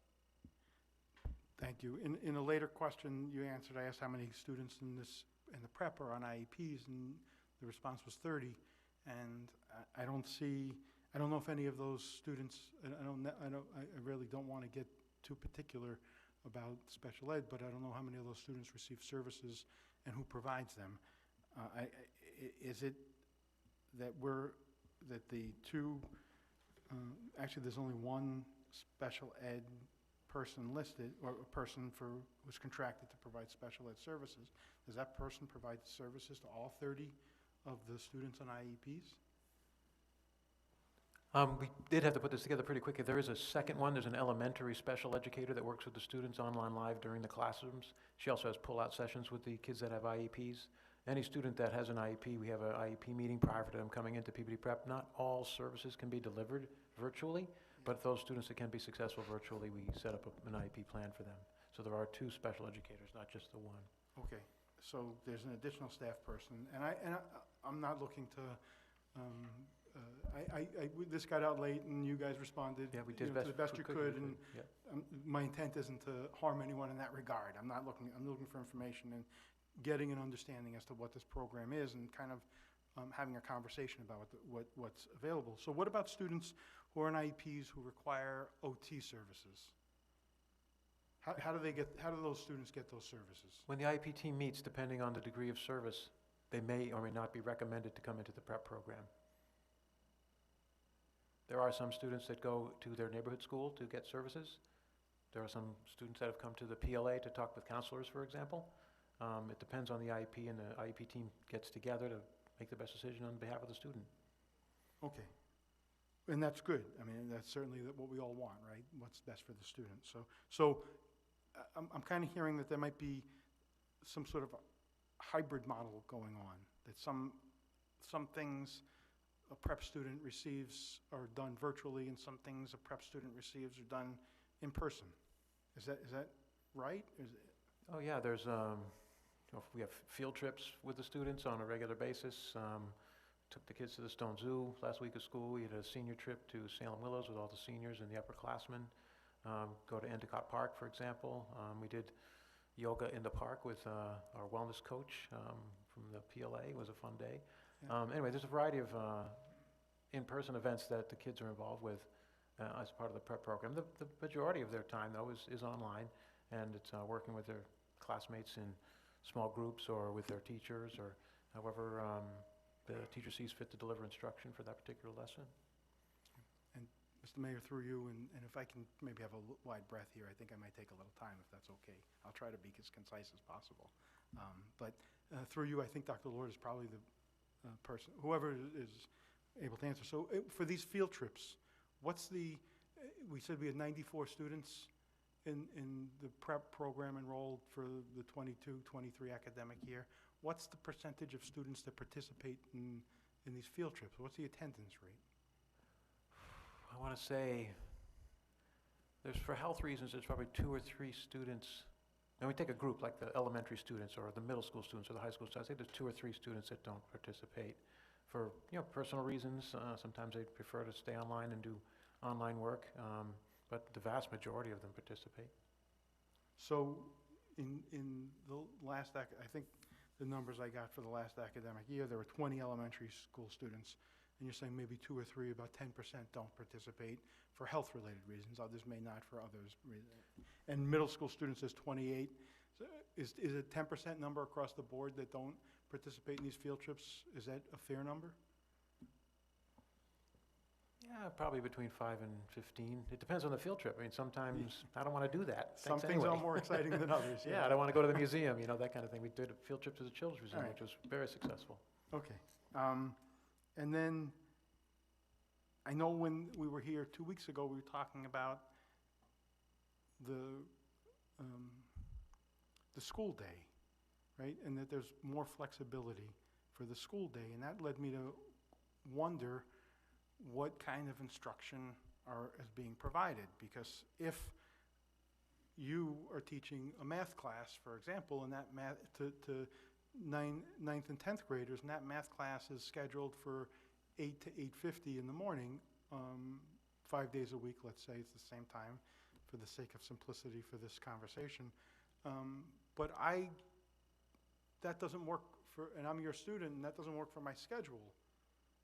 Thank you. In a later question you answered, I asked how many students in the prep are on IEPs, and the response was 30. And I don't know if any of those students, I really don't want to get too particular about special ed, but I don't know how many of those students receive services and who provides them. Is it that the two, actually there's only one special ed person listed, or a person who's contracted to provide special ed services. Does that person provide services to all 30 of the students on IEPs? We did have to put this together pretty quickly. There is a second one. There's an elementary special educator that works with the students online live during the classrooms. She also has pull-out sessions with the kids that have IEPs. Any student that has an IEP, we have an IEP meeting prior to them coming into Peabody Prep. Not all services can be delivered virtually, but those students that can be successful virtually, we set up an IEP plan for them. So there are two special educators, not just the one. Okay, so there's an additional staff person, and I'm not looking to, this got out late and you guys responded, Yeah, we did to the best you could, and Yeah. My intent isn't to harm anyone in that regard. I'm looking for information and getting an understanding as to what this program is, and kind of having a conversation about what's available. So what about students who are in IEPs who require OT services? How do those students get those services? When the IEP team meets, depending on the degree of service, they may or may not be recommended to come into the prep program. There are some students that go to their neighborhood school to get services. There are some students that have come to the PLA to talk with counselors, for example. It depends on the IEP, and the IEP team gets together to make the best decision on behalf of the student. Okay. And that's good. I mean, that's certainly what we all want, right? What's best for the student. So I'm kind of hearing that there might be some sort of a hybrid model going on, that some things a prep student receives are done virtually, and some things a prep student receives are done in person. Is that right? Oh, yeah, there's, we have field trips with the students on a regular basis. Took the kids to the Stone Zoo last week of school. We had a senior trip to Salem Willows with all the seniors and the upperclassmen. Go to Endicott Park, for example. We did yoga in the park with our wellness coach from the PLA. It was a fun day. Yeah. Anyway, there's a variety of in-person events that the kids are involved with as part of the prep program. The majority of their time, though, is online, and it's working with their classmates in small groups or with their teachers, or however the teacher sees fit to deliver instruction for that particular lesson. And Mr. Mayor, through you, and if I can maybe have a wide breath here, I think I might take a little time, if that's okay. I'll try to be as concise as possible. But through you, I think Dr. Lord is probably the person, whoever is able to answer. So for these field trips, what's we said we had 94 students in the prep program enrolled for the 22-23 academic year. What's the percentage of students that participate in these field trips? What's the attendance rate? I want to say, for health reasons, there's probably 2 or 3 students. And we take a group like the elementary students or the middle school students or the high school students. I think there's 2 or 3 students that don't participate for personal reasons. Sometimes they prefer to stay online and do online work, but the vast majority of them participate. So in the last, I think the numbers I got for the last academic year, there were 20 elementary school students, and you're saying maybe 2 or 3, about 10% don't participate for health-related reasons. Others may not for others. And middle school students is 28. So is it a 10% number across the board that don't participate in these field trips? Is that a fair number? Yeah, probably between 5 and 15. It depends on the field trip. I mean, sometimes I don't want to do that. Some Thanks things anyway. are more exciting than others. Yeah, I don't want to go to the museum, that kind of thing. We did a field trip to the Children's Museum, All right. which was very successful. Okay. And then I know when we were here 2 weeks ago, we were talking about the school day, right? And that there's more flexibility for the school day. And that led me to wonder what kind of instruction is being provided. Because if you are teaching a math class, for example, and that math to 9th and 10th graders, and that math class is scheduled for 8 to 8:50 in the morning, 5 days a week, let's say it's the same time, for the sake of simplicity for this conversation. But that doesn't work and I'm your student, and that doesn't work for my schedule,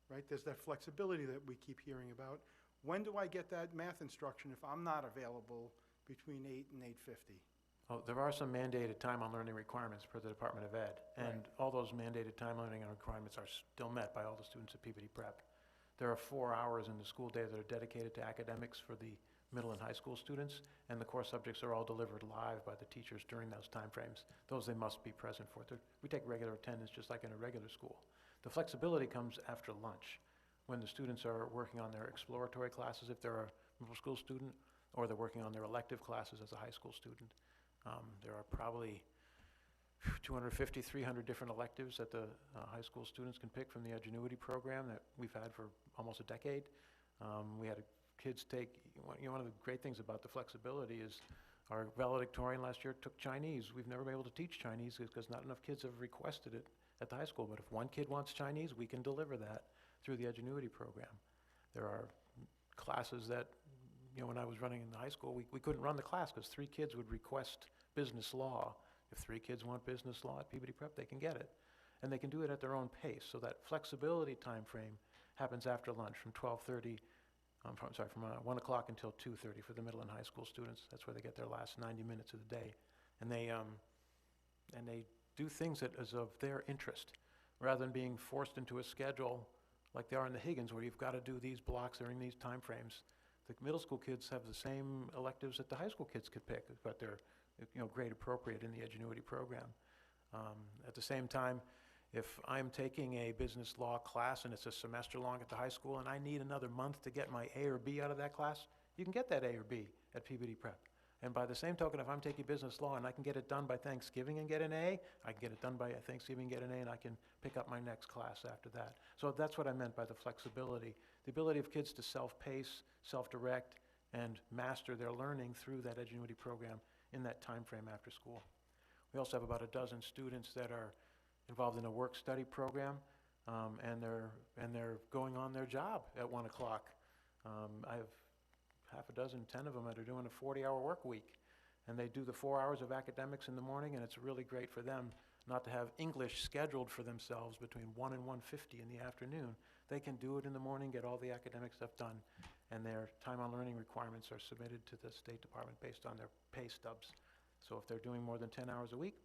right? There's that flexibility that we keep hearing about. When do I get that math instruction if I'm not available between 8 and 8:50? Oh, there are some mandated time on learning requirements for the Department of Ed, and all those mandated time learning requirements are still met by all the students at Peabody Prep. There are 4 hours in the school day that are dedicated to academics for the middle and high school students, and the core subjects are all delivered live by the teachers during those time frames. Those they must be present for. We take regular attendance just like in a regular school. The flexibility comes after lunch, when the students are working on their exploratory classes if they're a middle school student, or they're working on their elective classes as a high school student. There are probably 250, 300 different electives that the high school students can pick from the Edgenuity program that we've had for almost a decade. We had kids take, one of the great things about the flexibility is our valedictorian last year took Chinese. We've never been able to teach Chinese because not enough kids have requested it at the high school, but if one kid wants Chinese, we can deliver that through the Edgenuity program. There are classes that, when I was running in the high school, we couldn't run the class because 3 kids would request business law. If 3 kids want business law at Peabody Prep, they can get it. And they can do it at their own pace. So that flexibility time frame happens after lunch from 12:30, from 1 o'clock until 2:30 for the middle and high school students. That's where they get their last 90 minutes of the day. And they do things that is of their interest, rather than being forced into a schedule like they are in the Higgins, where you've got to do these blocks during these time frames. The middle school kids have the same electives that the high school kids could pick, but they're, grade appropriate in the Edgenuity program. At the same time, if I'm taking a business law class and it's a semester long at the high school and I need another month to get my A or B out of that class, you can get that A or B at Peabody Prep. And by the same token, if I'm taking business law and I can get it done by Thanksgiving and get an A, I can get it done by Thanksgiving and get an A, and I can pick up my next class after that. So that's what I meant by the flexibility. The ability of kids to self-pace, self-direct, and master their learning through that Edgenuity program in that time frame after school. We also have about a dozen students that are involved in a work-study program, and they're going on their job at 1 o'clock. I have half a dozen, 10 of them that are doing a 40-hour work week, and they do the 4 hours of academics in the morning, and it's really great for them not to have English scheduled for themselves between 1 and 1:50 in the afternoon. They can do it in the morning, get all the academic stuff done, and their time on learning requirements are submitted to the State Department based on their pay stubs. So if they're doing more than 10 hours a week,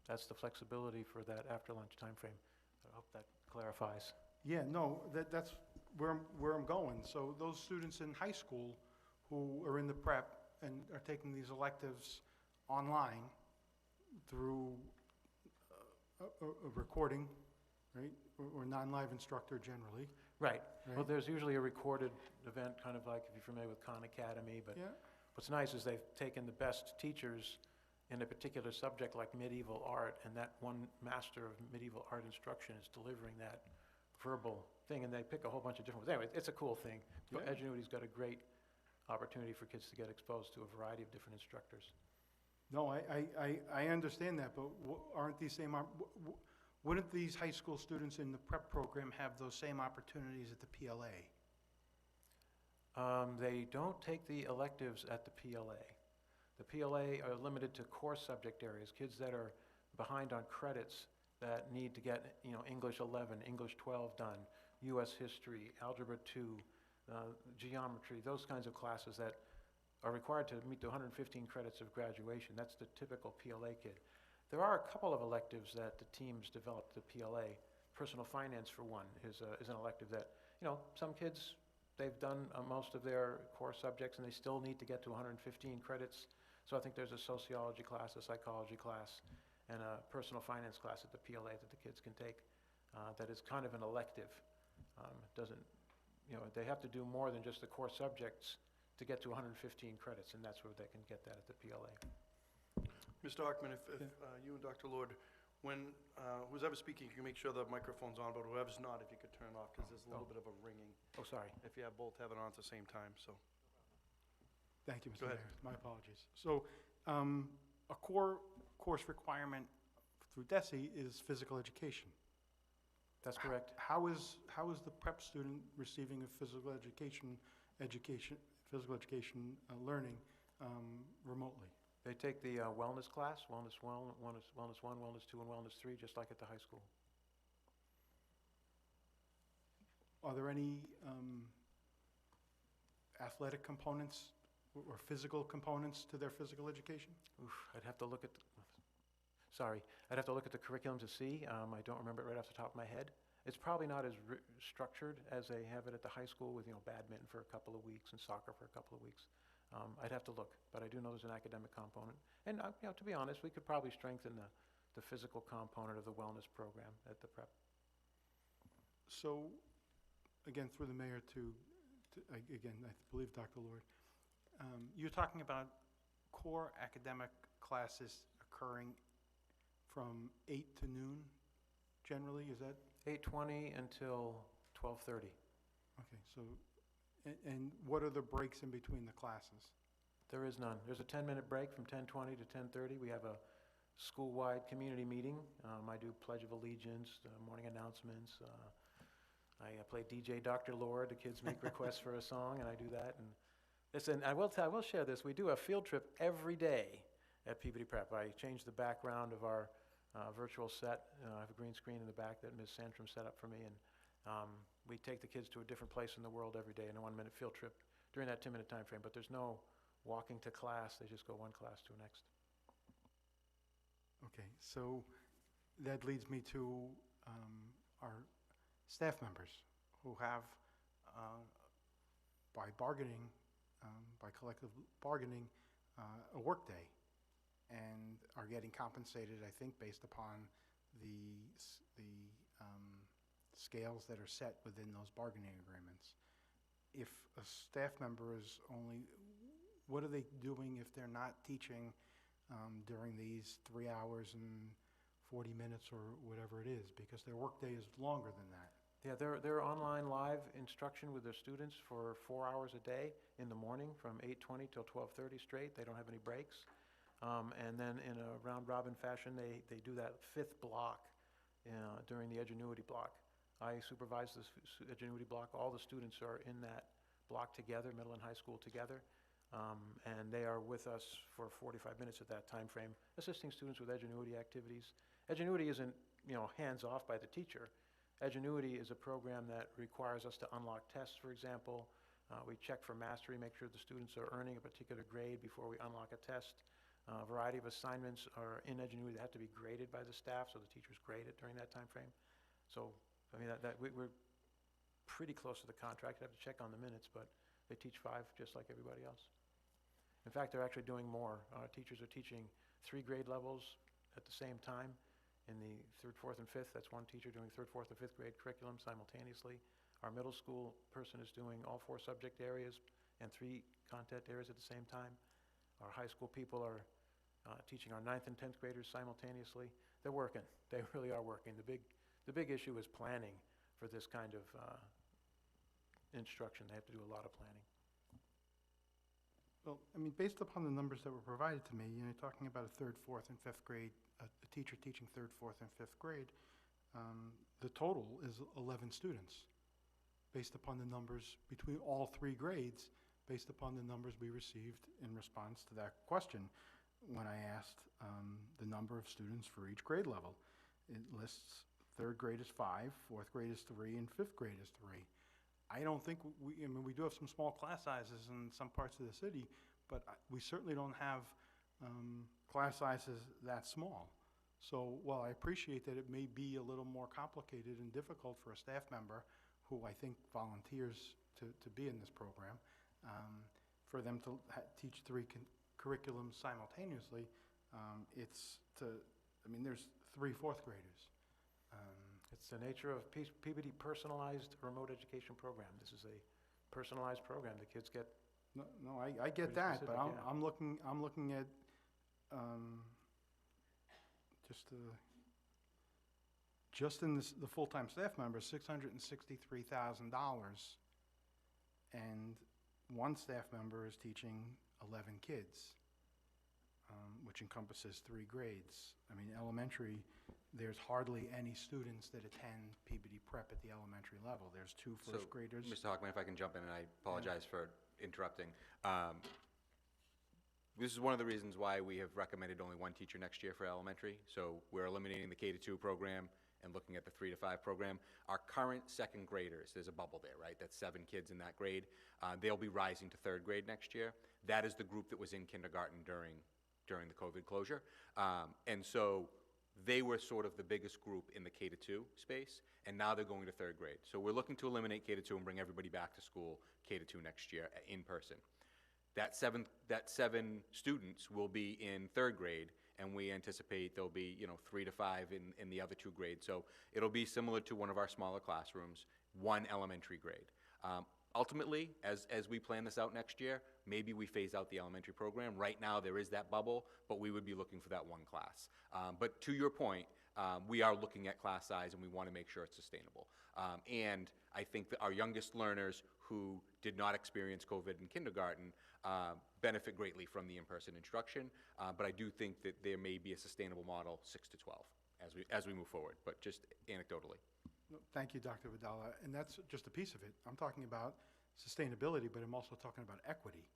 that's the flexibility for that after lunch time frame. I hope that clarifies. Yeah, no, that's where I'm going. So those students in high school who are in the prep and are taking these electives online through a recording, right, or non-live instructor generally. Right. Right. Well, there's usually a recorded event, kind of like if you're familiar with Khan Academy, but Yeah. what's nice is they've taken the best teachers in a particular subject like medieval art, and that one master of medieval art instruction is delivering that verbal thing, and they pick a whole bunch of different ones. Anyway, it's a cool thing. Yeah. Edgenuity's got a great opportunity for kids to get exposed to a variety of different instructors. No, I understand that, but aren't these same, wouldn't these high school students in the prep program have those same opportunities at the PLA? They don't take the electives at the PLA. The PLA are limited to core subject areas, kids that are behind on credits that need to get, English 11, English 12 done, US history, Algebra 2, geometry, those kinds of classes that are required to meet the 115 credits of graduation. That's the typical PLA kid. There are a couple of electives that the teams developed, the PLA. Personal finance, for one, is an elective that, some kids, they've done most of their core subjects and they still need to get to 115 credits. So I think there's a sociology class, a psychology class, and a personal finance class at the PLA that the kids can take that is kind of an elective. They have to do more than just the core subjects to get to 115 credits, and that's where they can get that at the PLA. Mr. Hockman, if you and Dr. Lord, when who's ever speaking, you can make sure the microphone's on, but whoever's not, if you could turn off, because there's a little bit of a ringing. Oh, sorry. If you have both have it on at the same time, so. Thank you, Mr. Go ahead. Mayor. My apologies. So, a core course requirement through DESE is physical education. That's correct. How is the prep student receiving a physical education learning remotely? They take the wellness class, Wellness 1, Wellness 2, and Wellness 3, just like at the high school. Are there any athletic components or physical components to their physical education? Oof, I'd have to look at the curriculum to see. I don't remember it right off the top of my head. It's probably not as structured as they have it at the high school with, badminton for a couple of weeks and soccer for a couple of weeks. I'd have to look, but I do know there's an academic component. And, to be honest, we could probably strengthen the physical component of the wellness program at the prep. So, again, through the mayor I believe Dr. Lord, you're talking about core academic classes occurring from 8 to noon, generally, is that? 8:20 until 12:30. Okay, so, and what are the breaks in between the classes? There is none. There's a 10-minute break from 10:20 to 10:30. We have a school-wide community meeting. I do Pledge of Allegiance, morning announcements. I play DJ Dr. Lord. The kids make requests for a song, and I do that. And listen, I will share this. We do a field trip every day at Peabody Prep. I change the background of our virtual set. I have a green screen in the back that Ms. Sandstrom set up for me, and we take the kids to a different place in the world every day in a 1-minute field trip during that 10-minute time frame. But there's no walking to class. They just go one class to the next. Okay, so that leads me to our staff members who have, by bargaining, by collective bargaining, a workday, and are getting compensated, I think, based upon the scales that are set within those bargaining agreements. If a staff member is only, what are they doing if they're not teaching during these 3 hours and 40 minutes or whatever it is, because their workday is longer than that? Yeah, they're online live instruction with their students for 4 hours a day in the morning from 8:20 till 12:30 straight. They don't have any breaks. And then in a round-robin fashion, they do that fifth block during the Edgenuity block. I supervise this Edgenuity block. All the students are in that block together, middle and high school together. And they are with us for 45 minutes at that time frame, assisting students with Edgenuity activities. Edgenuity isn't, hands-off by the teacher. Edgenuity is a program that requires us to unlock tests, for example. We check for mastery, make sure the students are earning a particular grade before we unlock a test. A variety of assignments are in Edgenuity that have to be graded by the staff, so the teachers grade it during that time frame. So, we're pretty close to the contract. I have to check on the minutes, but they teach 5 just like everybody else. In fact, they're actually doing more. Teachers are teaching 3 grade levels at the same time. In the 3rd, 4th, and 5th, that's one teacher doing 3rd, 4th, and 5th grade curriculum simultaneously. Our middle school person is doing all 4 subject areas and 3 content areas at the same time. Our high school people are teaching our 9th and 10th graders simultaneously. They're working. They really are working. The big issue is planning for this kind of instruction. They have to do a lot of planning. Well, based upon the numbers that were provided to me, you're talking about a 3rd, 4th, and 5th grade, a teacher teaching 3rd, 4th, and 5th grade. The total is 11 students, based upon the numbers between all 3 grades, based upon the numbers we received in response to that question when I asked the number of students for each grade level. It lists 3rd grade is 5, 4th grade is 3, and 5th grade is 3. I don't think we do have some small class sizes in some parts of the city, but we certainly don't have class sizes that small. So while I appreciate that it may be a little more complicated and difficult for a staff member who I think volunteers to be in this program, for them to teach 3 curriculums simultaneously, there's 3 4th graders. It's the nature of Peabody personalized remote education program. This is a personalized program. The kids get. No, I get pretty that, specific, but yeah. I'm looking at just in the full-time staff members, $663,000, and one staff member is teaching 11 kids, which encompasses 3 grades. Elementary, there's hardly any students that attend Peabody Prep at the elementary level. There's 2 first graders. Mr. Hockman, if I can jump in, and I apologize for interrupting. This is one of the reasons why we have recommended only 1 teacher next year for elementary. So we're eliminating the K-2 program and looking at the 3 to 5 program. Our current 2nd graders, there's a bubble there, right? That's 7 kids in that grade. They'll be rising to 3rd grade next year. That is the group that was in kindergarten during the COVID closure. And so they were sort of the biggest group in the K-2 space, and now they're going to 3rd grade. So we're looking to eliminate K-2 and bring everybody back to school K-2 next year in person. That 7 students will be in 3rd grade, and we anticipate there'll be 3 to 5 in the other 2 grades. So it'll be similar to one of our smaller classrooms, 1 elementary grade. Ultimately, as we plan this out next year, maybe we phase out the elementary program. Right now, there is that bubble, but we would be looking for that 1 class. But to your point, we are looking at class size, and we want to make sure it's sustainable. And I think that our youngest learners who did not experience COVID in kindergarten benefit greatly from the in-person instruction. But I do think that there may be a sustainable model 6 to 12 as we move forward, but just anecdotally. Thank you, Dr. Vidala. And that's just a piece of it. I'm talking about sustainability, but I'm also talking about equity.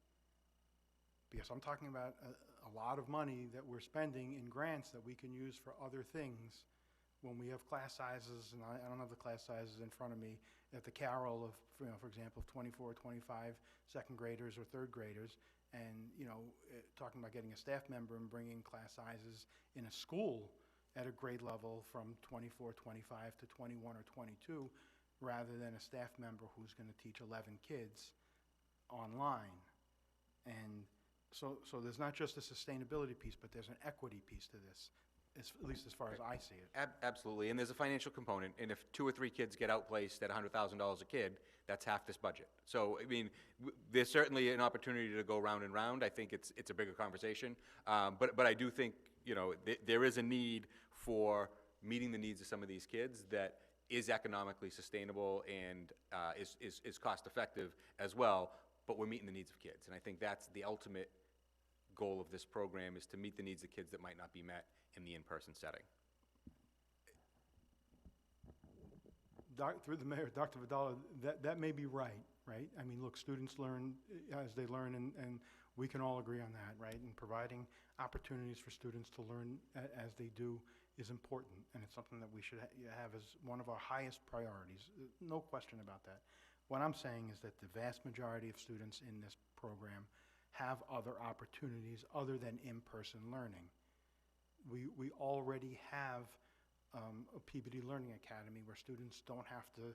Because I'm talking about a lot of money that we're spending in grants that we can use for other things when we have class sizes, and I don't have the class sizes in front of me, at the Carroll of, for example, 24, 25 2nd graders or 3rd graders, and, talking about getting a staff member and bringing class sizes in a school at a grade level from 24, 25 to 21 or 22, rather than a staff member who's going to teach 11 kids online. And so there's not just a sustainability piece, but there's an equity piece to this, at least as far as I see it. Absolutely, and there's a financial component, and if 2 or 3 kids get outplaced at $100,000 a kid, that's half this budget. So, I mean, there's certainly an opportunity to go round and round. I think it's a bigger conversation, but I do think, you know, there is a need for meeting the needs of some of these kids that is economically sustainable and is cost-effective as well, but we're meeting the needs of kids. And I think that's the ultimate goal of this program, is to meet the needs of kids that might not be met in the in-person setting. Through the mayor, Dr. Vidal, that may be right? I mean, look, students learn as they learn, and we can all agree on that, right? And providing opportunities for students to learn as they do is important, and it's something that we should have as one of our highest priorities. No question about that. What I'm saying is that the vast majority of students in this program have other opportunities other than in-person learning. We already have a Peabody Learning Academy where students don't have to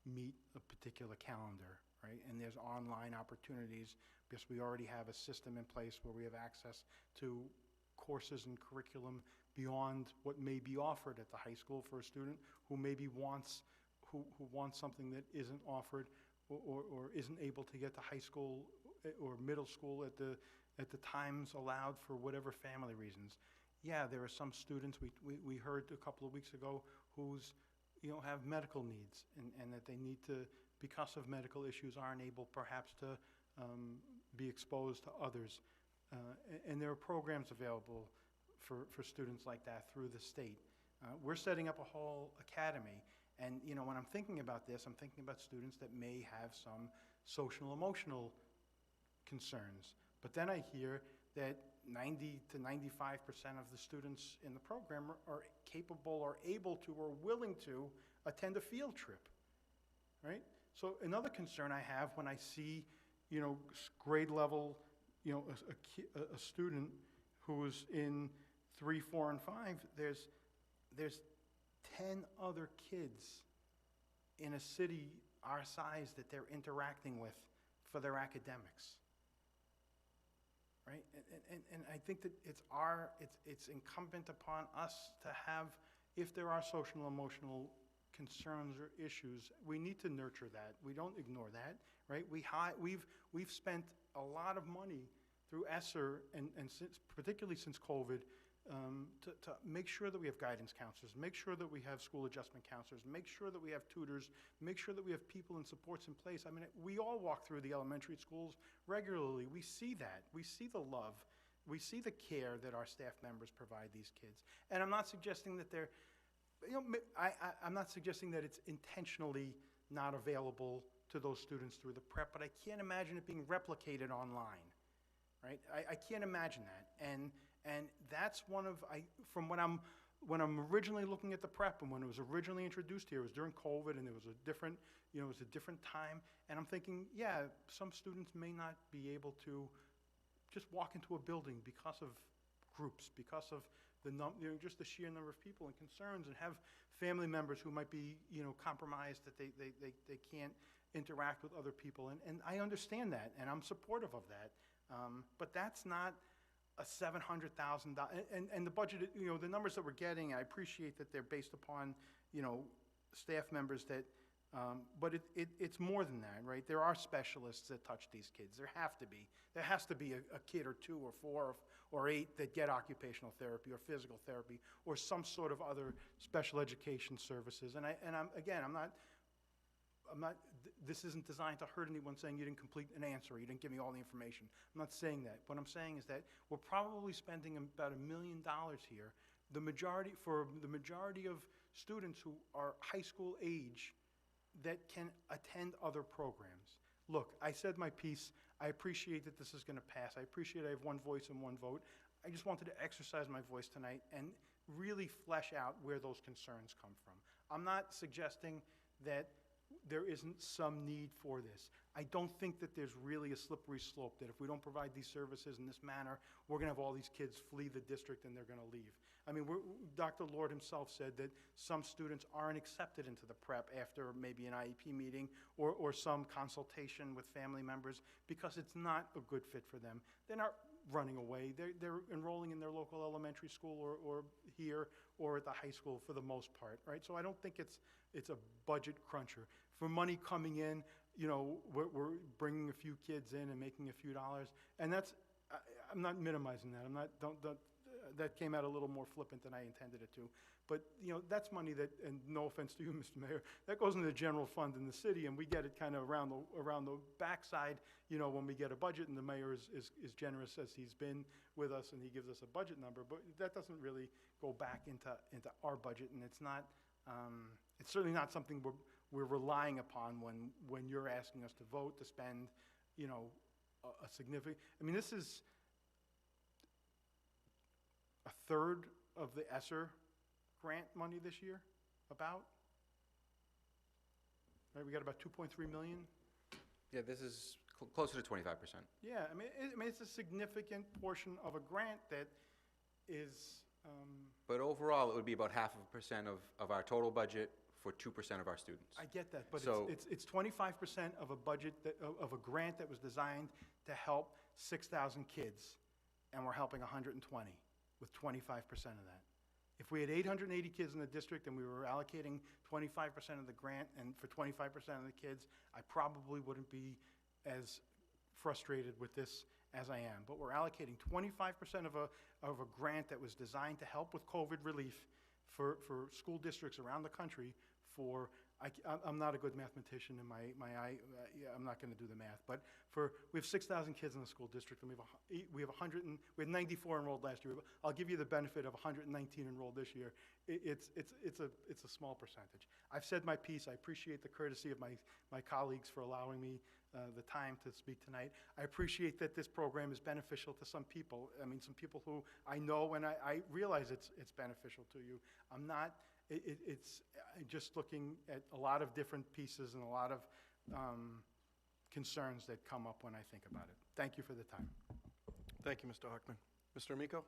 meet a particular calendar, right? And there's online opportunities because we already have a system in place where we have access to courses and curriculum beyond what may be offered at the high school for a student who maybe wants something that isn't offered or isn't able to get to high school or middle school at the times allowed for whatever family reasons. Yeah, there are some students we heard a couple of weeks ago who's, you know, have medical needs and that they need to, because of medical issues, aren't able perhaps to be exposed to others. And there are programs available for students like that through the state. We're setting up a whole academy, and you know, when I'm thinking about this, I'm thinking about students that may have some social emotional concerns. But then I hear that 90 to 95% of the students in the program are capable or able to or willing to attend a field trip, right? So another concern I have when I see, you know, grade level, you know, a student who's in 3, 4, and 5, there's 10 other kids in a city our size that they're interacting with for their academics, right? And I think that it's incumbent upon us to have, if there are social and emotional concerns or issues, we need to nurture that. We don't ignore that, right? We've spent a lot of money through ESSER and particularly since COVID, to make sure that we have guidance counselors, make sure that we have school adjustment counselors, make sure that we have tutors, make sure that we have people and supports in place. I mean, we all walk through the elementary schools regularly. We see that. We see the love. We see the care that our staff members provide these kids. And I'm not suggesting that they're, you know, I'm not suggesting that it's intentionally not available to those students through the prep, but I can't imagine it being replicated online, right? I can't imagine that. And that's one of, when I'm originally looking at the prep and when it was originally introduced here, it was during COVID and it was a different, you know, it was a different time. And I'm thinking, yeah, some students may not be able to just walk into a building because of groups, because of you know, just the sheer number of people and concerns, and have family members who might be, you know, compromised, that they can't interact with other people. And I understand that, and I'm supportive of that. But that's not a $700,000, and the budget, you know, the numbers that we're getting, I appreciate that they're based upon, you know, staff members that, but it's more than that, right? There are specialists that touch these kids. There has to be a kid or 2 or 4 or 8 that get occupational therapy or physical therapy or some sort of other special education services. And I'm not, this isn't designed to hurt anyone saying you didn't complete an answer or you didn't give me all the information. I'm not saying that. What I'm saying is that we're probably spending about $1 million here. The majority of students who are high school age that can attend other programs. Look, I said my piece. I appreciate that this is going to pass. I appreciate I have one voice and one vote. I just wanted to exercise my voice tonight and really flesh out where those concerns come from. I'm not suggesting that there isn't some need for this. I don't think that there's really a slippery slope, that if we don't provide these services in this manner, we're going to have all these kids flee the district and they're going to leave. I mean, Dr. Lord himself said that some students aren't accepted into the prep after maybe an IEP meeting or some consultation with family members because it's not a good fit for them. They're not running away. They're enrolling in their local elementary school or here or at the high school for the most part, right? So I don't think it's a budget cruncher. For money coming in, you know, we're bringing a few kids in and making a few dollars, and that's, I'm not minimizing that. I'm not, don't, that came out a little more flippant than I intended it to. But, you know, that's money that, and no offense to you, Mr. Mayor, that goes into the general fund in the city, and we get it kind of around the backside, you know, when we get a budget, and the mayor is generous as he's been with us, and he gives us a budget number, but that doesn't really go back into our budget, and it's not, it's certainly not something we're relying upon when you're asking us to vote to spend, you know, a significant, I mean, this is a third of the ESSER grant money this year, about. Right, we got about 2.3 million. Yeah, this is closer to 25%. Yeah, I mean, it's a significant portion of a grant that is. But overall, it would be about 0.5% of our total budget for 2% of our students. I get that, but So- it's 25% of a budget of a grant that was designed to help 6,000 kids, and we're helping 120 with 25% of that. If we had 880 kids in the district and we were allocating 25% of the grant and for 25% of the kids, I probably wouldn't be as frustrated with this as I am. But we're allocating 25% of a grant that was designed to help with COVID relief for school districts around the country for, I'm not a good mathematician in my eye, yeah, I'm not gonna do the math, but we have 6,000 kids in the school district, and we had 94 enrolled last year. I'll give you the benefit of 119 enrolled this year. It's a small percentage. I've said my piece. I appreciate the courtesy of my colleagues for allowing me the time to speak tonight. I appreciate that this program is beneficial to some people. I mean, some people who I know, and I realize it's beneficial to you. I'm not, it's just looking at a lot of different pieces and a lot of concerns that come up when I think about it. Thank you for the time. Thank you, Mr. Hockman. Mr. Amico?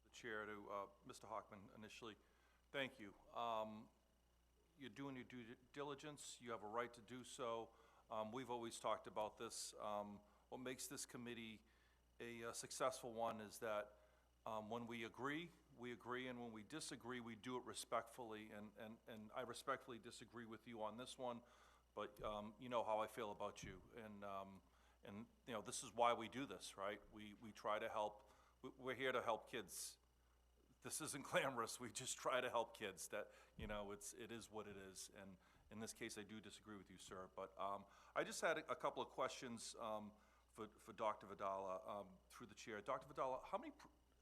The chair to Mr. Hockman initially. Thank you. You're doing your due diligence. You have a right to do so. We've always talked about this. What makes this committee a successful one is that when we agree, and when we disagree, we do it respectfully, and I respectfully disagree with you on this one, but you know how I feel about you, and you know, this is why we do this, right? We try to help, we're here to help kids. This isn't glamorous, we just try to help kids. That, you know, it is what it is, and in this case, I do disagree with you, sir, but I just had a couple of questions for Dr. Vidala, through the chair. Dr. Vidala,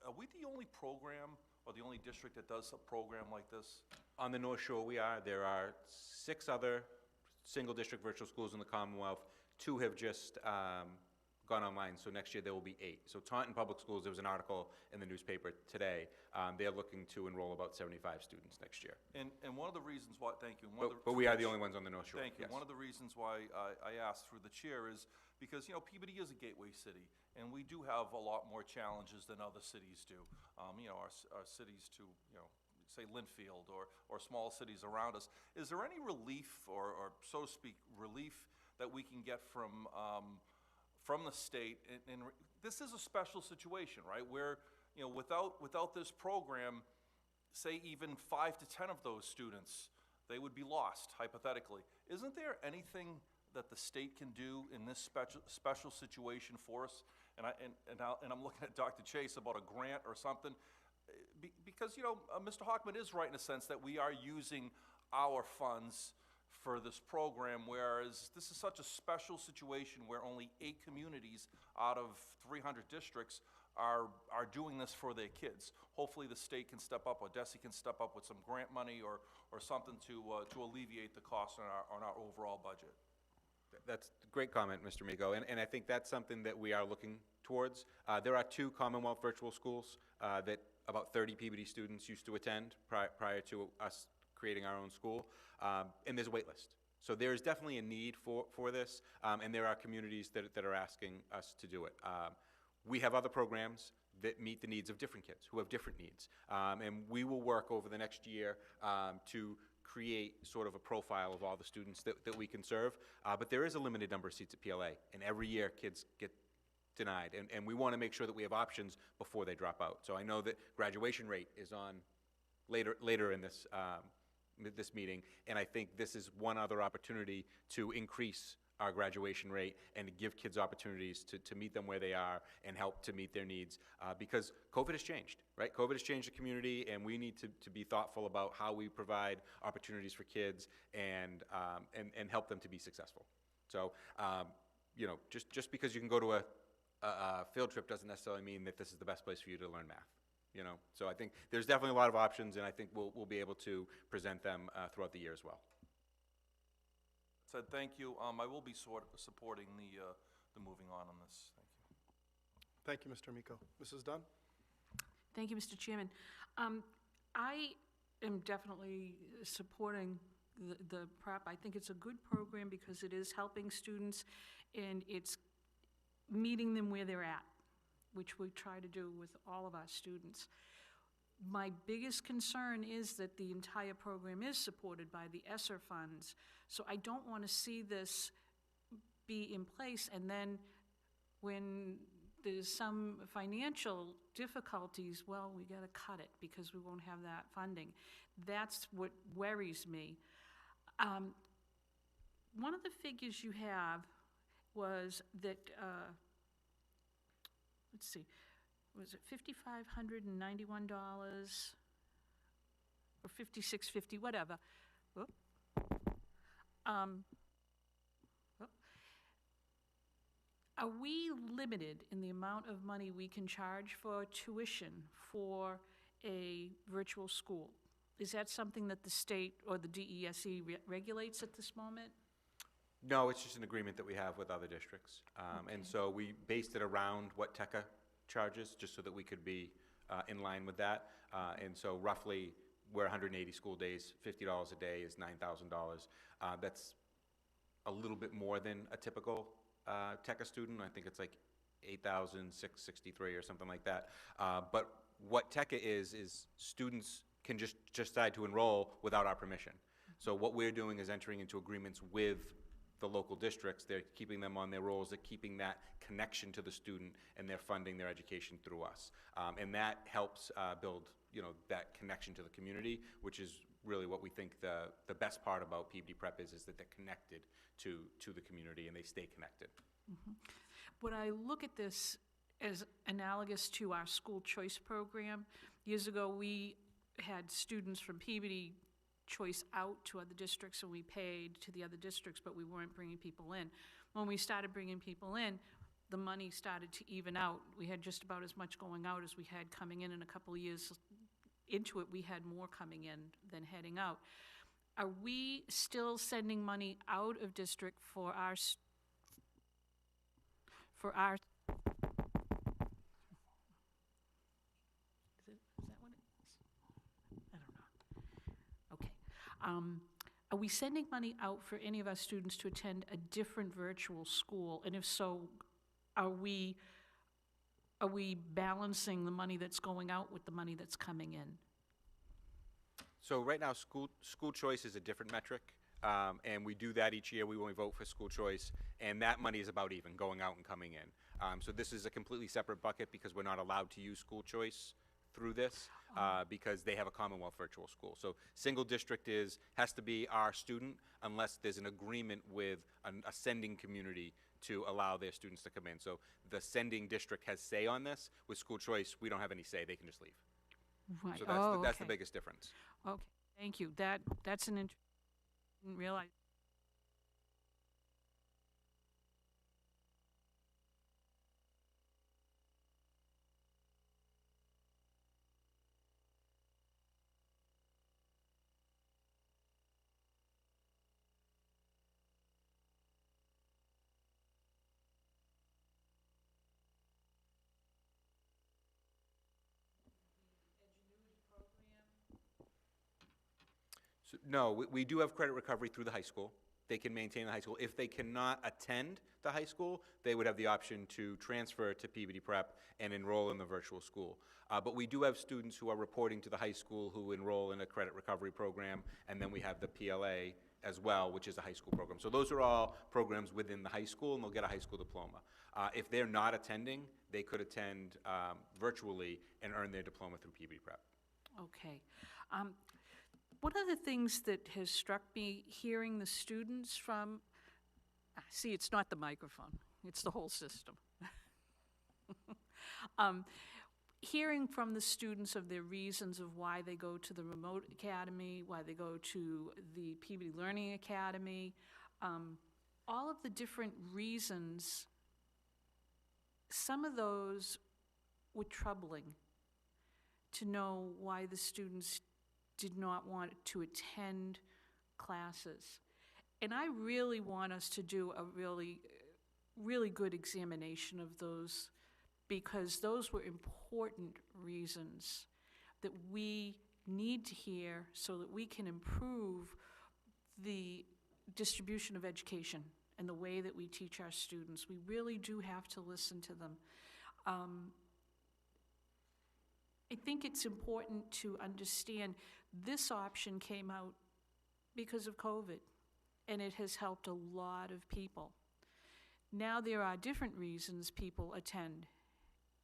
are we the only program or the only district that does a program like this? On the North Shore, we are. There are 6 other single-district virtual schools in the Commonwealth. 2 have just gone online, so next year there will be 8. So Taunton Public Schools, there was an article in the newspaper today. They're looking to enroll about 75 students next year. And one of the reasons why, thank you. But we are the only ones on the North Shore. Thank you. Yes. One of the reasons why I asked through the chair is because, you know, Peabody is a gateway city, and we do have a lot more challenges than other cities do. You know, our cities to, you know, say Linfield or small cities around us. Is there any relief, or so to speak, relief that we can get from the state? And this is a special situation, right? Where, you know, without this program, say even 5 to 10 of those students, they would be lost, hypothetically. Isn't there anything that the state can do in this special situation for us? And I'm looking at Dr. Chase about a grant or something, because, you know, Mr. Hockman is right in a sense that we are using our funds for this program, whereas this is such a special situation where only 8 communities out of 300 districts are doing this for their kids. Hopefully the state can step up, or DESE can step up with some grant money or something to alleviate the cost on our overall budget. That's a great comment, Mr. Migo, and I think that's something that we are looking towards. There are 2 Commonwealth virtual schools that about 30 Peabody students used to attend prior to us creating our own school, and there's a wait list. So there is definitely a need for this, and there are communities that are asking us to do it. We have other programs that meet the needs of different kids who have different needs. And we will work over the next year to create sort of a profile of all the students that we can serve. But there is a limited number of seats at PLA, and every year kids get denied. And we want to make sure that we have options before they drop out. So I know that graduation rate is on later in this, this meeting, and I think this is one other opportunity to increase our graduation rate and to give kids opportunities to meet them where they are and help to meet their needs, because COVID has changed, right? COVID has changed the community, and we need to be thoughtful about how we provide opportunities for kids and help them to be successful. So, you know, just because you can go to a field trip doesn't necessarily mean that this is the best place for you to learn math. You know, so I think there's definitely a lot of options, and I think we'll be able to present them throughout the year as well. Said thank you. I will be supporting the moving on this. Thank you. Thank you, Mr. Amico. Mrs. Dunn? Thank you, Mr. Chairman. I am definitely supporting the prep. I think it's a good program because it is helping students and it's meeting them where they're at, which we try to do with all of our students. My biggest concern is that the entire program is supported by the ESSER funds, so I don't want to see this be in place and then when there's some financial difficulties, well, we got to cut it because we won't have that funding. That's what worries me. One of the figures you have was that, let's see, was it $5,591 or $5,650, whatever. Whoop. Whoop. Are we limited in the amount of money we can charge for tuition for a virtual school? Is that something that the state or the DESE regulates at this moment? No, it's just an agreement that we have with other districts. And so we based it around what TECA charges, just so that we could be in line with that. And so roughly, we're 180 school days, $50 a day is $9,000. That's a little bit more than a typical TECA student. I think it's like $8,663 or something like that. But what TECA is students can just decide to enroll without our permission. So what we're doing is entering into agreements with the local districts. They're keeping them on their rolls, they're keeping that connection to the student, and they're funding their education through us. And that helps build, you know, that connection to the community, which is really what we think the best part about Peabody Prep is that they're connected to the community and they stay connected. Mm-hmm. When I look at this as analogous to our school choice program, years ago we had students from Peabody choice out to other districts, and we paid to the other districts, but we weren't bringing people in. When we started bringing people in, the money started to even out. We had just about as much going out as we had coming in a couple of years into it, we had more coming in than heading out. Are we still sending money out of district for our Is that what it is? I don't know. Okay. Are we sending money out for any of our students to attend a different virtual school? And if so, are we balancing the money that's going out with the money that's coming in? So right now, school choice is a different metric, and we do that each year. We vote for school choice, and that money is about even, going out and coming in. So this is a completely separate bucket because we're not allowed to use school choice through this because they have a Commonwealth virtual school. So single district has to be our student unless there's an agreement with a sending community to allow their students to come in. So the sending district has say on this. With school choice, we don't have any say. They can just leave. Right. So that's the biggest difference. Okay, thank you. That's an didn't realize. So, no, we do have credit recovery through the high school. they can maintain the high school. If they cannot attend the high school, they would have the option to transfer to Peabody Prep and enroll in the virtual school. But we do have students who are reporting to the high school who enroll in a credit recovery program, and then we have the PLA as well, which is a high school program. So those are all programs within the high school, and they'll get a high school diploma. If they're not attending, they could attend virtually and earn their diploma through Peabody Prep. Okay. One of the things that has struck me hearing the students from, see, it's not the microphone, it's the whole system. Hearing from the students of their reasons of why they go to the remote academy, why they go to the Peabody Learning Academy, all of the different reasons, some of those were troubling to know why the students did not want to attend classes. And I really want us to do a really good examination of those, because those were important reasons that we need to hear so that we can improve the distribution of education and the way that we teach our students. We really do have to listen to them. I think it's important to understand this option came out because of COVID, and it has helped a lot of people. Now there are different reasons people attend,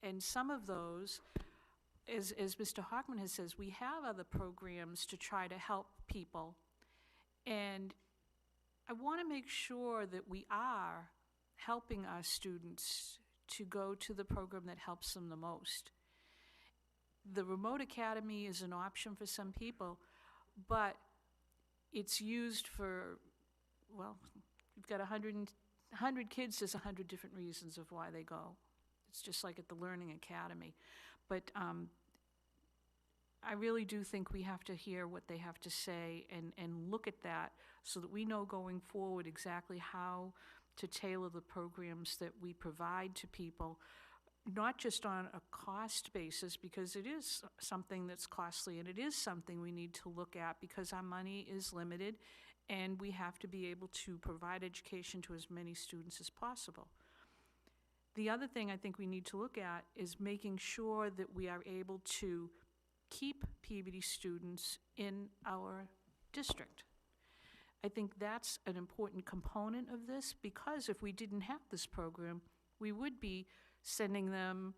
and some of those, as Mr. Hockman has says, we have other programs to try to help people, and I want to make sure that we are helping our students to go to the program that helps them the most. The remote academy is an option for some people, but it's used for, well, you've got 100 kids, there's 100 different reasons of why they go. It's just like at the Learning Academy. But I really do think we have to hear what they have to say and look at that so that we know going forward exactly how to tailor the programs that we provide to people, not just on a cost basis, because it is something that's costly, and it is something we need to look at because our money is limited and we have to be able to provide education to as many students as possible. The other thing I think we need to look at is making sure that we are able to keep Peabody students in our district. I think that's an important component of this, because if we didn't have this program, we would be sending them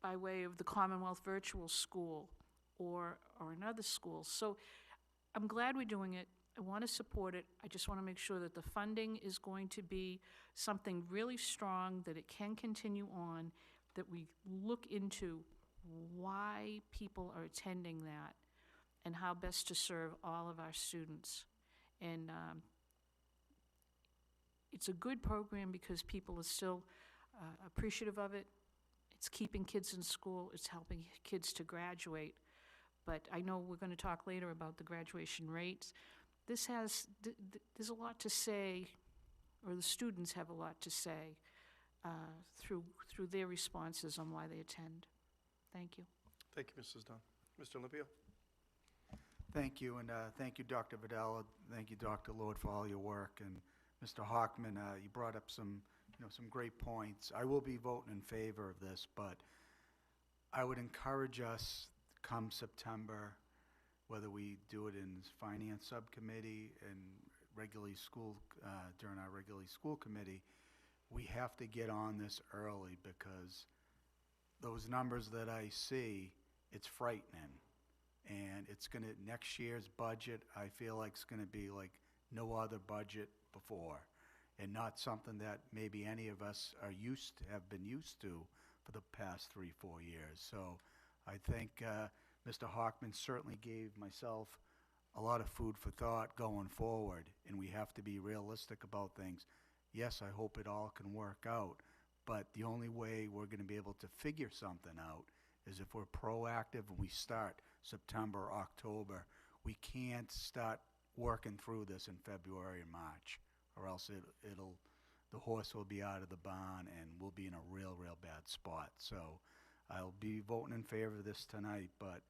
by way of the Commonwealth Virtual School or another school. So I'm glad we're doing it. I want to support it. I just want to make sure that the funding is going to be something really strong, that it can continue on, that we look into why people are attending that and how best to serve all of our students. And it's a good program because people are still appreciative of it. It's keeping kids in school. It's helping kids to graduate. But I know we're going to talk later about the graduation rates. This has, there's a lot to say, or the students have a lot to say through their responses on why they attend. Thank you. Thank you, Mrs. Dunn. Mr. Olympio? Thank you, and thank you, Dr. Vidal. Thank you, Dr. Lord, for all your work. And Mr. Hockman, you brought up some great points. I will be voting in favor of this, but I would encourage us come September, whether we do it in Finance Subcommittee and regularly school, during our regularly school committee, we have to get on this early, because those numbers that I see, it's frightening. And it's going to, next year's budget, I feel like it's going to be like no other budget before, and not something that maybe any of us have been used to for the past 3-4 years. So I think Mr. Hockman certainly gave myself a lot of food for thought going forward, and we have to be realistic about things. Yes, I hope it all can work out, but the only way we're going to be able to figure something out is if we're proactive and we start September, October. We can't start working through this in February and March, or else the horse will be out of the barn and we'll be in a real bad spot. So I'll be voting in favor of this tonight, but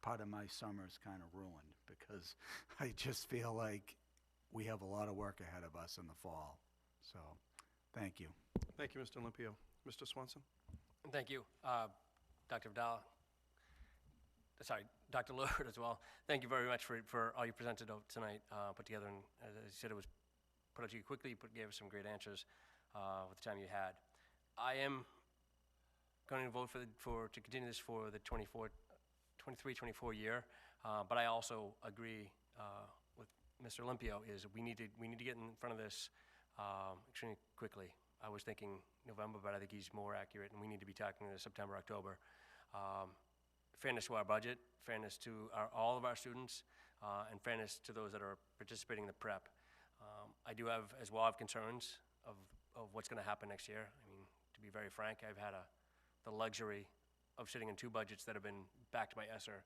part of my summer is kind of ruined, because I just feel like we have a lot of work ahead of us in the fall. So, thank you. Thank you, Mr. Olympio. Mr. Swanson? Thank you, Dr. Vidal. Sorry, Dr. Lord as well. Thank you very much for all you presented tonight, put together, and as you said, it was put out to you quickly, gave us some great answers with the time you had. I am going to vote to continue this for the 23-24 year, but I also agree with Mr. Olympio, is we need to get in front of this extremely quickly. I was thinking November, but I think he's more accurate, and we need to be talking to September, October. Fairness to our budget, fairness to all of our students, and fairness to those that are participating in the prep. I do have, as well, concerns of what's going to happen next year. I mean, to be very frank, I've had the luxury of sitting in 2 budgets that have been backed by ESSER.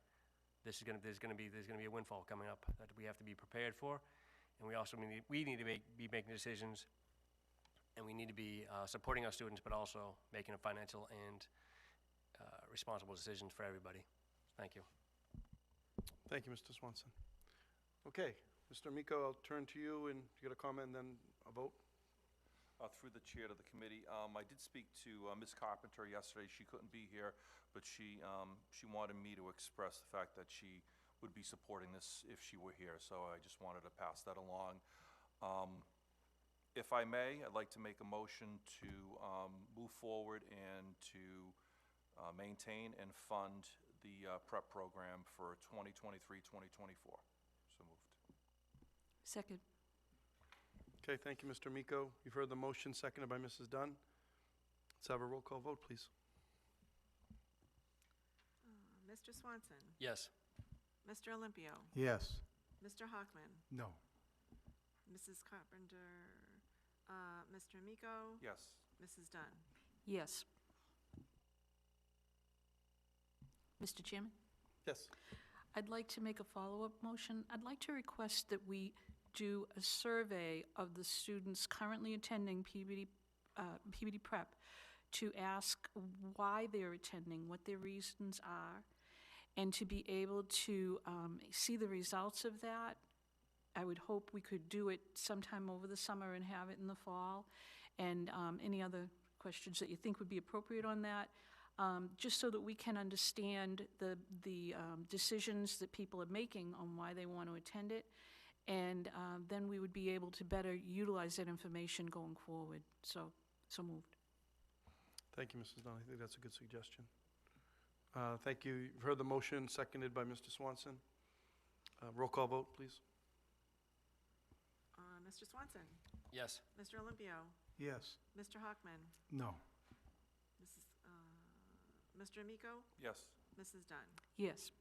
There's going to be a windfall coming up that we have to be prepared for, and we also need to be making decisions, and we need to be supporting our students, but also making a financial and responsible decisions for everybody. Thank you. Thank you, Mr. Swanson. Okay, Mr. Amico, I'll turn to you and get a comment and then a vote. Through the chair to the committee, I did speak to Ms. Carpenter yesterday. She couldn't be here, but she wanted me to express the fact that she would be supporting this if she were here, so I just wanted to pass that along. If I may, I'd like to make a motion to move forward and to maintain and fund the prep program for 2023-2024. So moved. Second. Okay, thank you, Mr. Amico. You've heard the motion, seconded by Mrs. Dunn. Let's have a roll call vote, please. Mr. Swanson? Yes. Mr. Olympio? Yes. Mr. Hockman? No. Mrs. Carpenter? Mr. Amico? Yes. Mrs. Dunn? Yes. Mr. Chairman? Yes. I'd like to make a follow-up motion. I'd like to request that we do a survey of the students currently attending Peabody Prep to ask why they're attending, what their reasons are, and to be able to see the results of that. I would hope we could do it sometime over the summer and have it in the fall. And any other questions that you think would be appropriate on that, just so that we can understand the decisions that people are making on why they want to attend it. And then we would be able to better utilize that information going forward. So moved. Thank you, Mrs. Dunn. I think that's a good suggestion. Thank you. You've heard the motion, seconded by Mr. Swanson. Roll call vote, please. Mr. Swanson? Yes. Mr. Olympio? Yes. Mr. Hockman? No. Mr. Amico? Yes. Mrs. Dunn? Yes.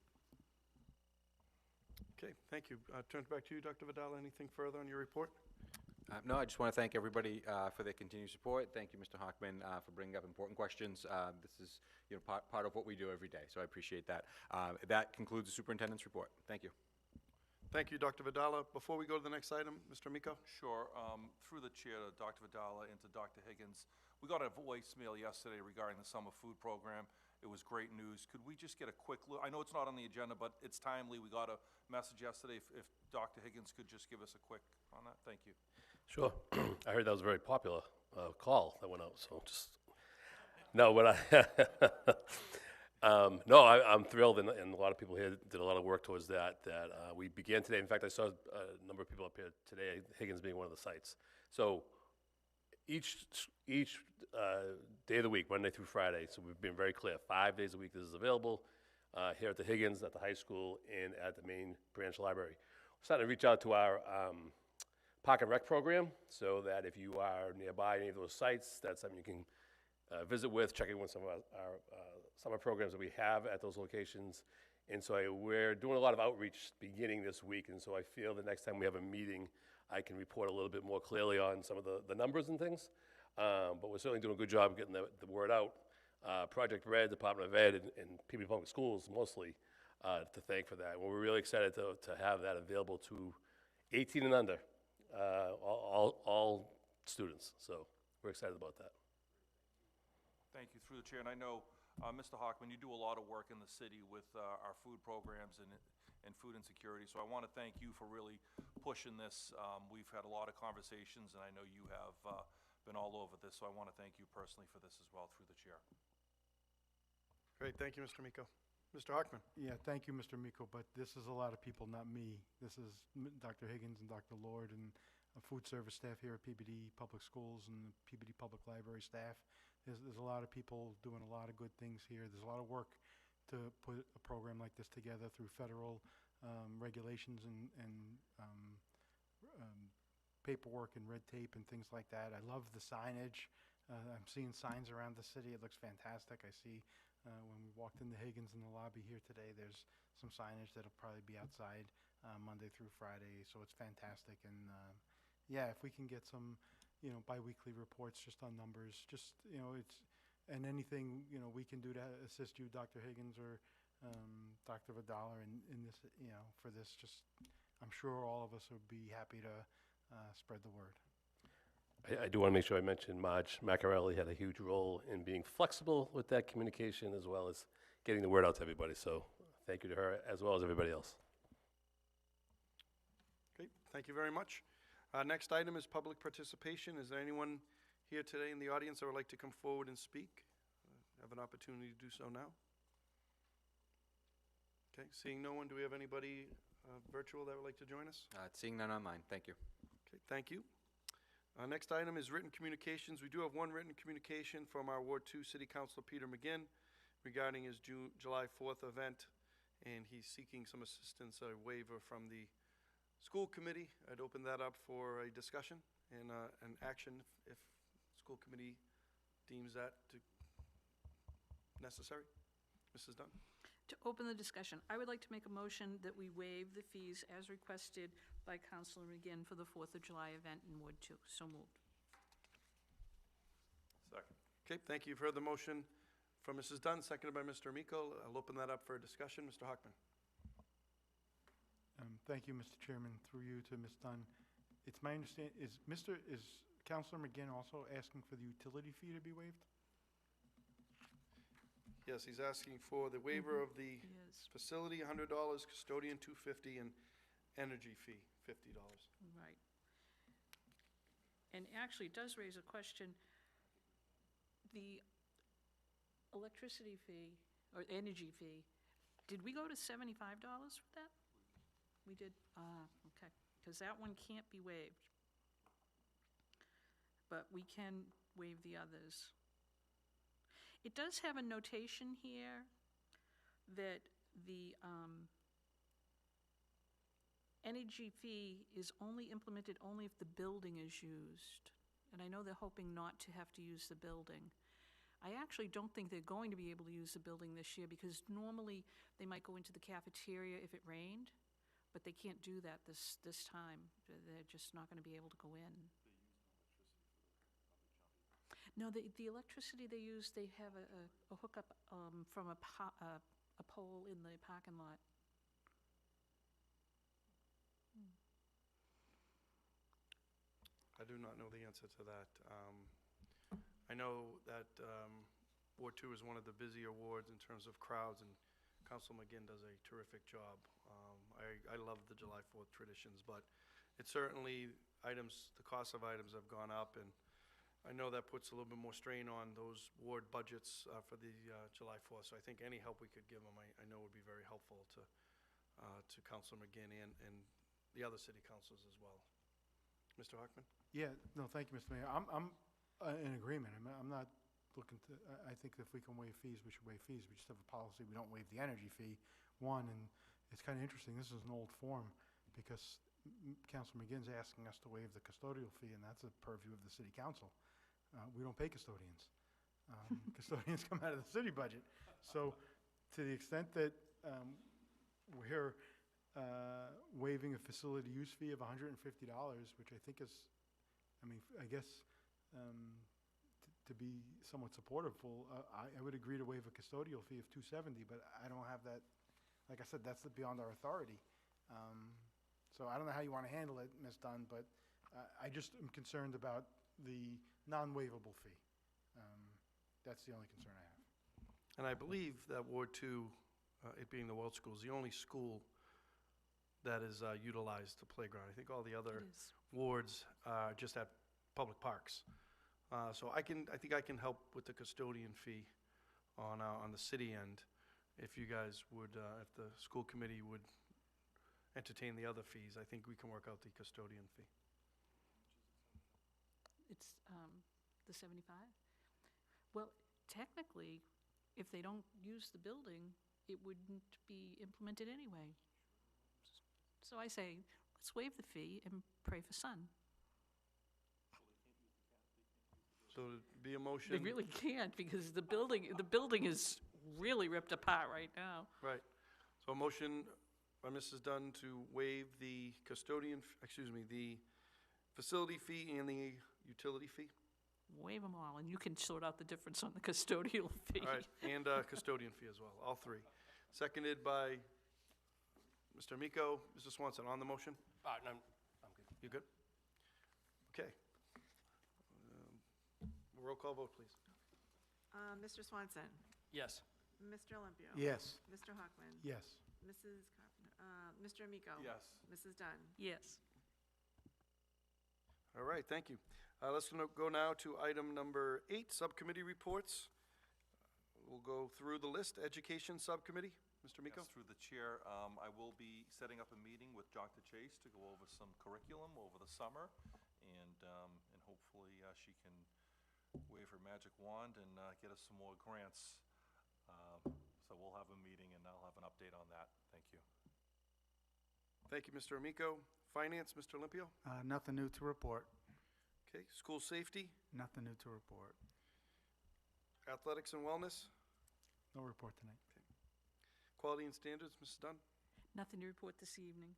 Okay, thank you. Turn it back to you, Dr. Vidal. Anything further on your report? No, I just want to thank everybody for their continued support. Thank you, Mr. Hockman, for bringing up important questions. This is part of what we do every day, so I appreciate that. That concludes the superintendent's report. Thank you. Thank you, Dr. Vidal. Before we go to the next item, Mr. Amico? Sure. Through the chair to Dr. Vidala and to Dr. Higgins, we got a voicemail yesterday regarding the summer food program. It was great news. Could we just get a quick look? I know it's not on the agenda, but it's timely. We got a message yesterday. If Dr. Higgins could just give us a quick on that. Thank you. Sure. I heard that was a very popular call that went out, so just, no, but no, I'm thrilled, and a lot of people here did a lot of work towards that we began today. In fact, I saw a number of people up here today, Higgins being one of the sites. So each day of the week, Monday through Friday, so we've been very clear, 5 days a week this is available here at the Higgins, at the high school, and at the main branch library. We're starting to reach out to our Park and Rec program, so that if you are nearby any of those sites, that's something you can visit with, check in with some of our summer programs that we have at those locations. And so we're doing a lot of outreach beginning this week, and so I feel the next time we have a meeting, I can report a little bit more clearly on some of the numbers and things. But we're certainly doing a good job of getting the word out. Project Red, Department of Ed, and Peabody Public Schools mostly to thank for that. Well, we're really excited to have that available to 18 and under, all students. So we're excited about that. Thank you. Through the chair, and I know, Mr. Hockman, you do a lot of work in the city with our food programs, and and food insecurity. So I want to thank you for really pushing this. We've had a lot of conversations, and I know you have been all over this, so I want to thank you personally for this as well, through the chair. Great, thank you, Mr. Miko. Mr. Hockman? Yeah, thank you, Mr. Miko, but this is a lot of people, not me. This is Dr. Higgins and Dr. Lord and food service staff here at Peabody Public Schools and the Peabody Public Library staff. There's a lot of people doing a lot of good things here. There's a lot of work to put a program like this together through federal regulations and paperwork and red tape and things like that. I love the signage. I'm seeing signs around the city. It looks fantastic. I see when we walked into Higgins in the lobby here today, there's some signage that'll probably be outside Monday through Friday, so it's fantastic. And yeah, if we can get some, biweekly reports just on numbers, just, and anything, we can do to assist you, Dr. Higgins or Dr. Vidal, in this, for this, just, I'm sure all of us would be happy to spread the word. I do want to make sure I mention Marge Macarelli had a huge role in being flexible with that communication as well as getting the word out to everybody. So thank you to her as well as everybody else. Great, thank you very much. Next item is public participation. Is there anyone here today in the audience that would like to come forward and speak? Have an opportunity to do so now. Okay, seeing no one, do we have anybody virtual that would like to join us? Seeing none online, thank you. Okay, thank you. Next item is written communications. We do have one written communication from our Ward 2 City Councilor Peter McGinn regarding his July 4th event, and he's seeking some assistance, a waiver from the school committee. I'd open that up for a discussion and an action if school committee deems that necessary. Mrs. Dunn? To open the discussion, I would like to make a motion that we waive the fees as requested by Councilor McGinn for the 4th of July event in Ward 2. So moved. Second. Okay, thank you. You've heard the motion from Mrs. Dunn, seconded by Mr. Amico. I'll open that up for a discussion. Mr. Hockman? Thank you, Mr. Chairman. Through you to Ms. Dunn. It's my understanding, is Councilor McGinn also asking for the utility fee to be waived? Yes, he's asking for the waiver of the Yes, facility, $100, custodian, $250, and energy fee, $50. right. And actually, it does raise a question. The electricity fee, or energy fee, did we go to $75 for that? We did, okay, because that one can't be waived. But we can waive the others. It does have a notation here that the energy fee is only implemented only if the building is used. And I know they're hoping not to have to use the building. I actually don't think they're going to be able to use the building this year because normally they might go into the cafeteria if it rained, but they can't do that this time. They're just not going to be able to go in. No, the electricity they use, they have a hookup from a pole in the parking lot. I do not know the answer to that. I know that Ward 2 is one of the busier wards in terms of crowds, and Council McGinn does a terrific job. I love the July 4th traditions, but it's certainly the cost of items have gone up, and I know that puts a little bit more strain on those ward budgets for the July 4th, so I think any help we could give them, I know would be very helpful to Councilor McGinn and the other city councils as well. Mr. Hockman? Yeah, no, thank you, Mr. Mayor. I'm in agreement. I'm not looking to, I think if we can waive fees, we should waive fees. We just have a policy, we don't waive the energy fee, one, and it's kind of interesting, this is an old form, because Councilor McGinn's asking us to waive the custodial fee, and that's a purview of the city council. We don't pay custodians. Custodians come out of the city budget. So to the extent that we're waiving a facility use fee of $150, which I think is, I guess, to be somewhat supportive, I would agree to waive a custodial fee of $270, but I don't have that, like I said, that's beyond our authority. So I don't know how you want to handle it, Ms. Dunn, but I just am concerned about the non-waivable fee. That's the only concern I have. And I believe that Ward 2, it being the Welch School, is the only school that is utilized the playground. I think all the other It is. wards are just at public parks. So I think I can help with the custodian fee on the city end, if you guys would, if the school committee would entertain the other fees. I think we can work out the custodian fee. It's the 75? Well, technically, if they don't use the building, it wouldn't be implemented anyway. So I say, let's waive the fee and pray for sun. So it'd be a motion. They really can't, because the building is really ripped apart right now. Right. So a motion by Mrs. Dunn to waive the the facility fee and the utility fee. Waive them all, and you can sort out the difference on the custodial fee. All right, and custodian fee as well, all three. Seconded by Mr. Amico. Mr. Swanson, on the motion? No, I'm good. You good? Okay. Roll call vote, please. Mr. Swanson, Yes. Mr. Olympio. Yes. Mr. Hockman. Yes. Mrs. Carpenter, Mr. Amico. Yes. Mrs. Dunn. Yes. All right, thank you. Let's go now to item number 8, subcommittee reports. We'll go through the list. Education Subcommittee, Mr. Miko? Yes, through the chair, I will be setting up a meeting with Dr. Chase to go over some curriculum over the summer, and hopefully she can wave her magic wand and get us some more grants. So we'll have a meeting, and I'll have an update on that. Thank you. Thank you, Mr. Amico. Finance, Mr. Olympio? Nothing new to report. Okay, school safety, Nothing new to report. athletics and wellness, No report tonight. quality and standards, Mrs. Dunn? Nothing to report this evening.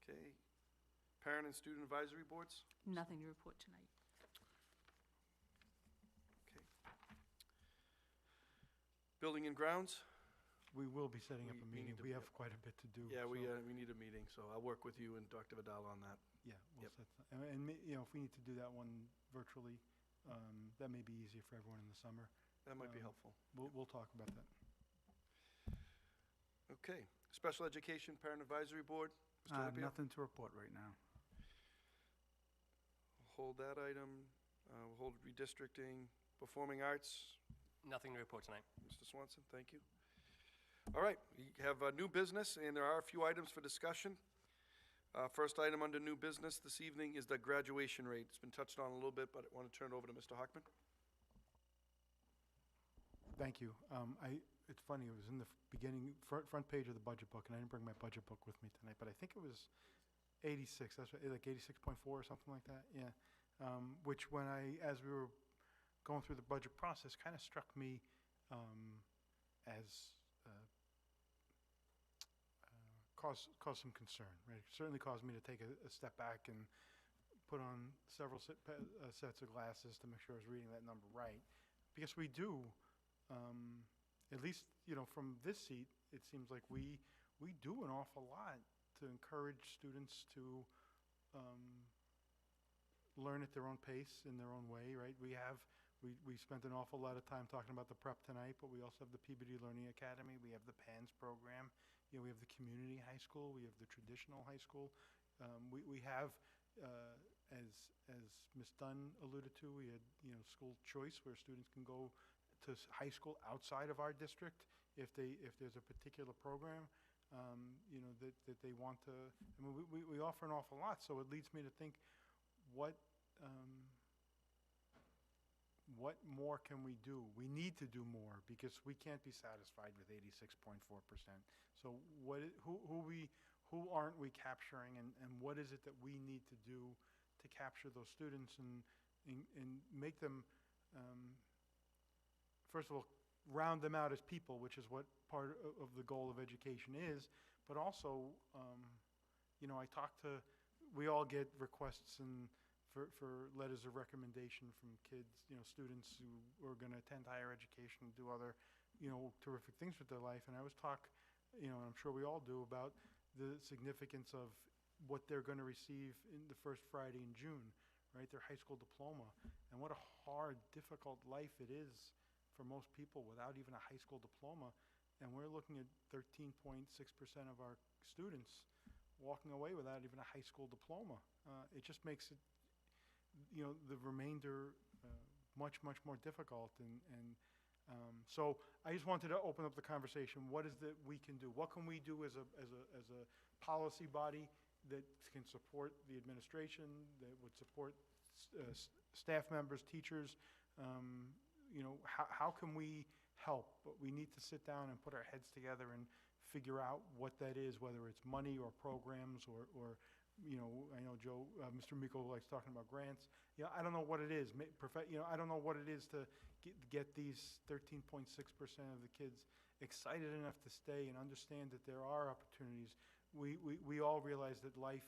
Okay. Parent and student advisory boards? Nothing to report tonight. Okay. Building and grounds? We will be setting up We- a we meeting. need to We be have up- quite a bit to do. Yeah, we so- need a meeting, so I'll work with you and Dr. Vidal on that. Yeah, we'll Yep. set, you know, if we need to do that one virtually, that may be easier for everyone in the summer. That might be Um, helpful. We'll talk about that. Okay. Special Education Parent Advisory Board, Mr. Olympio? Nothing to report right now. Hold that item. We'll hold redistricting. Performing Arts, Nothing to report tonight. Mr. Swanson, thank you. All right, we have new business, and there are a few items for discussion. First item under new business this evening is the graduation rate. It's been touched on a little bit, but I want to turn it over to Mr. Hockman. Thank you. It's funny, it was in the beginning, front page of the budget book, and I didn't bring my budget book with me tonight, but I think it was 86, that's right, like 86.4 or something like that, yeah. Which as we were going through the budget process, kind of struck me as caused some concern, right? It certainly caused me to take a step back and put on several sets of glasses to make sure I was reading that number right. Because we do, at least, you know, from this seat, it seems like we do an awful lot to encourage students to learn at their own pace, in their own way, right? We spent an awful lot of time talking about the prep tonight, but we also have the Peabody Learning Academy, we have the PANS program, you know, we have the community high school, we have the traditional high school. We have, as Ms. Dunn alluded to, we had, you know, school choice where students can go to high school outside of our district if there's a particular program, you know, that they want to, I mean, we offer an awful lot, so it leads me to think, what more can we do? We need to do more because we can't be satisfied with 86.4%. So who aren't we capturing, and what is it that we need to do to capture those students and make them, first of all, round them out as people, which is what part of the goal of education is, but also, you know, we all get requests for letters of recommendation from kids, you know, students who are going to attend higher education and do other, you know, terrific things with their life. And I always talk, you know, and I'm sure we all do, about the significance of what they're going to receive in the first Friday in June, right? Their high school diploma. And what a hard, difficult life it is for most people without even a high school diploma. And we're looking at 13.6% of our students walking away without even a high school diploma. It just makes it, the remainder much, much more difficult. So I just wanted to open up the conversation. What is that we can do? What can we do as a policy body that can support the administration, that would support staff members, teachers? How can we help? But we need to sit down and put our heads together and figure out what that is, whether it's money or programs or I know Joe, Mr. Miko likes talking about grants. I don't know what it is. I don't know what it is to get these 13.6% of the kids excited enough to stay and understand that there are opportunities. We all realize that life,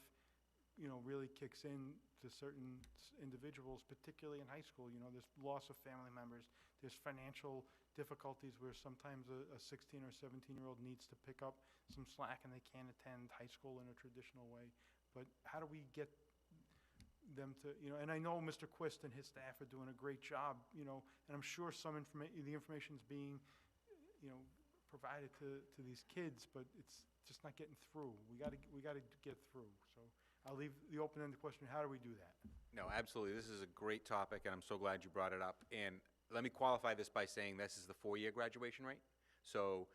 really kicks in to certain individuals, particularly in high school. There's loss of family members. There's financial difficulties where sometimes a 16 or 17-year-old needs to pick up some slack and they can't attend high school in a traditional way. But how do we get them to, and I know Mr. Quist and his staff are doing a great job, and I'm sure the information's being, provided to these kids, but it's just not getting through. We gotta get through. So I'll leave the open-ended question, how do we do that? No, absolutely. This is a great topic, and I'm so glad you brought it up. And let me qualify this by saying this is the 4-year graduation rate. So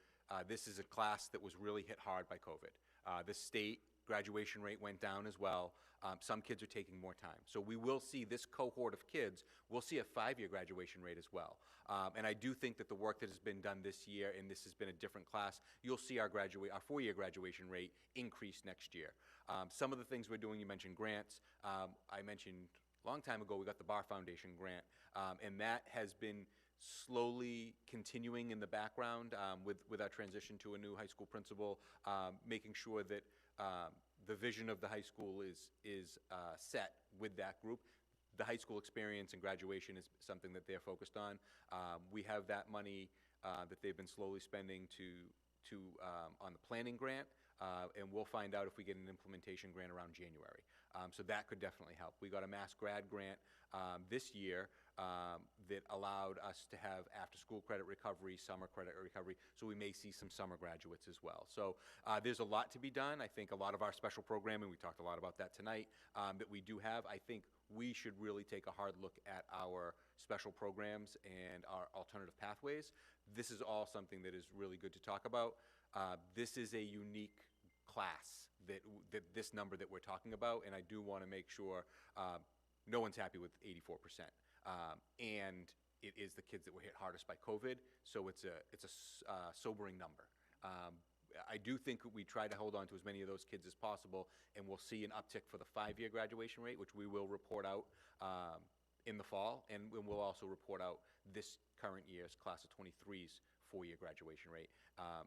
this is a class that was really hit hard by COVID. The state graduation rate went down as well. Some kids are taking more time. So we will see this cohort of kids, we'll see a 5-year graduation rate as well. And I do think that the work that has been done this year, and this has been a different class, you'll see our 4-year graduation rate increase next year. Some of the things we're doing, you mentioned grants. I mentioned a long time ago we got the Bar Foundation grant, and that has been slowly continuing in the background with our transition to a new high school principal, making sure that the vision of the high school is set with that group. The high school experience and graduation is something that they're focused on. We have that money that they've been slowly spending on the planning grant, and we'll find out if we get an implementation grant around January. So that could definitely help. We got a Mass Grad grant this year that allowed us to have after-school credit recovery, summer credit recovery, so we may see some summer graduates as well. So there's a lot to be done. I think a lot of our special programming, we talked a lot about that tonight, that we do have. I think we should really take a hard look at our special programs and our alternative pathways. This is all something that is really good to talk about. This is a unique class that this number that we're talking about, and I do want to make sure no one's happy with 84%. And it is the kids that were hit hardest by COVID, so it's a sobering number. I do think we try to hold on to as many of those kids as possible, and we'll see an uptick for the 5-year graduation rate, which we will report out in the fall, and we'll also report out this current year's class of 23's 4-year graduation rate,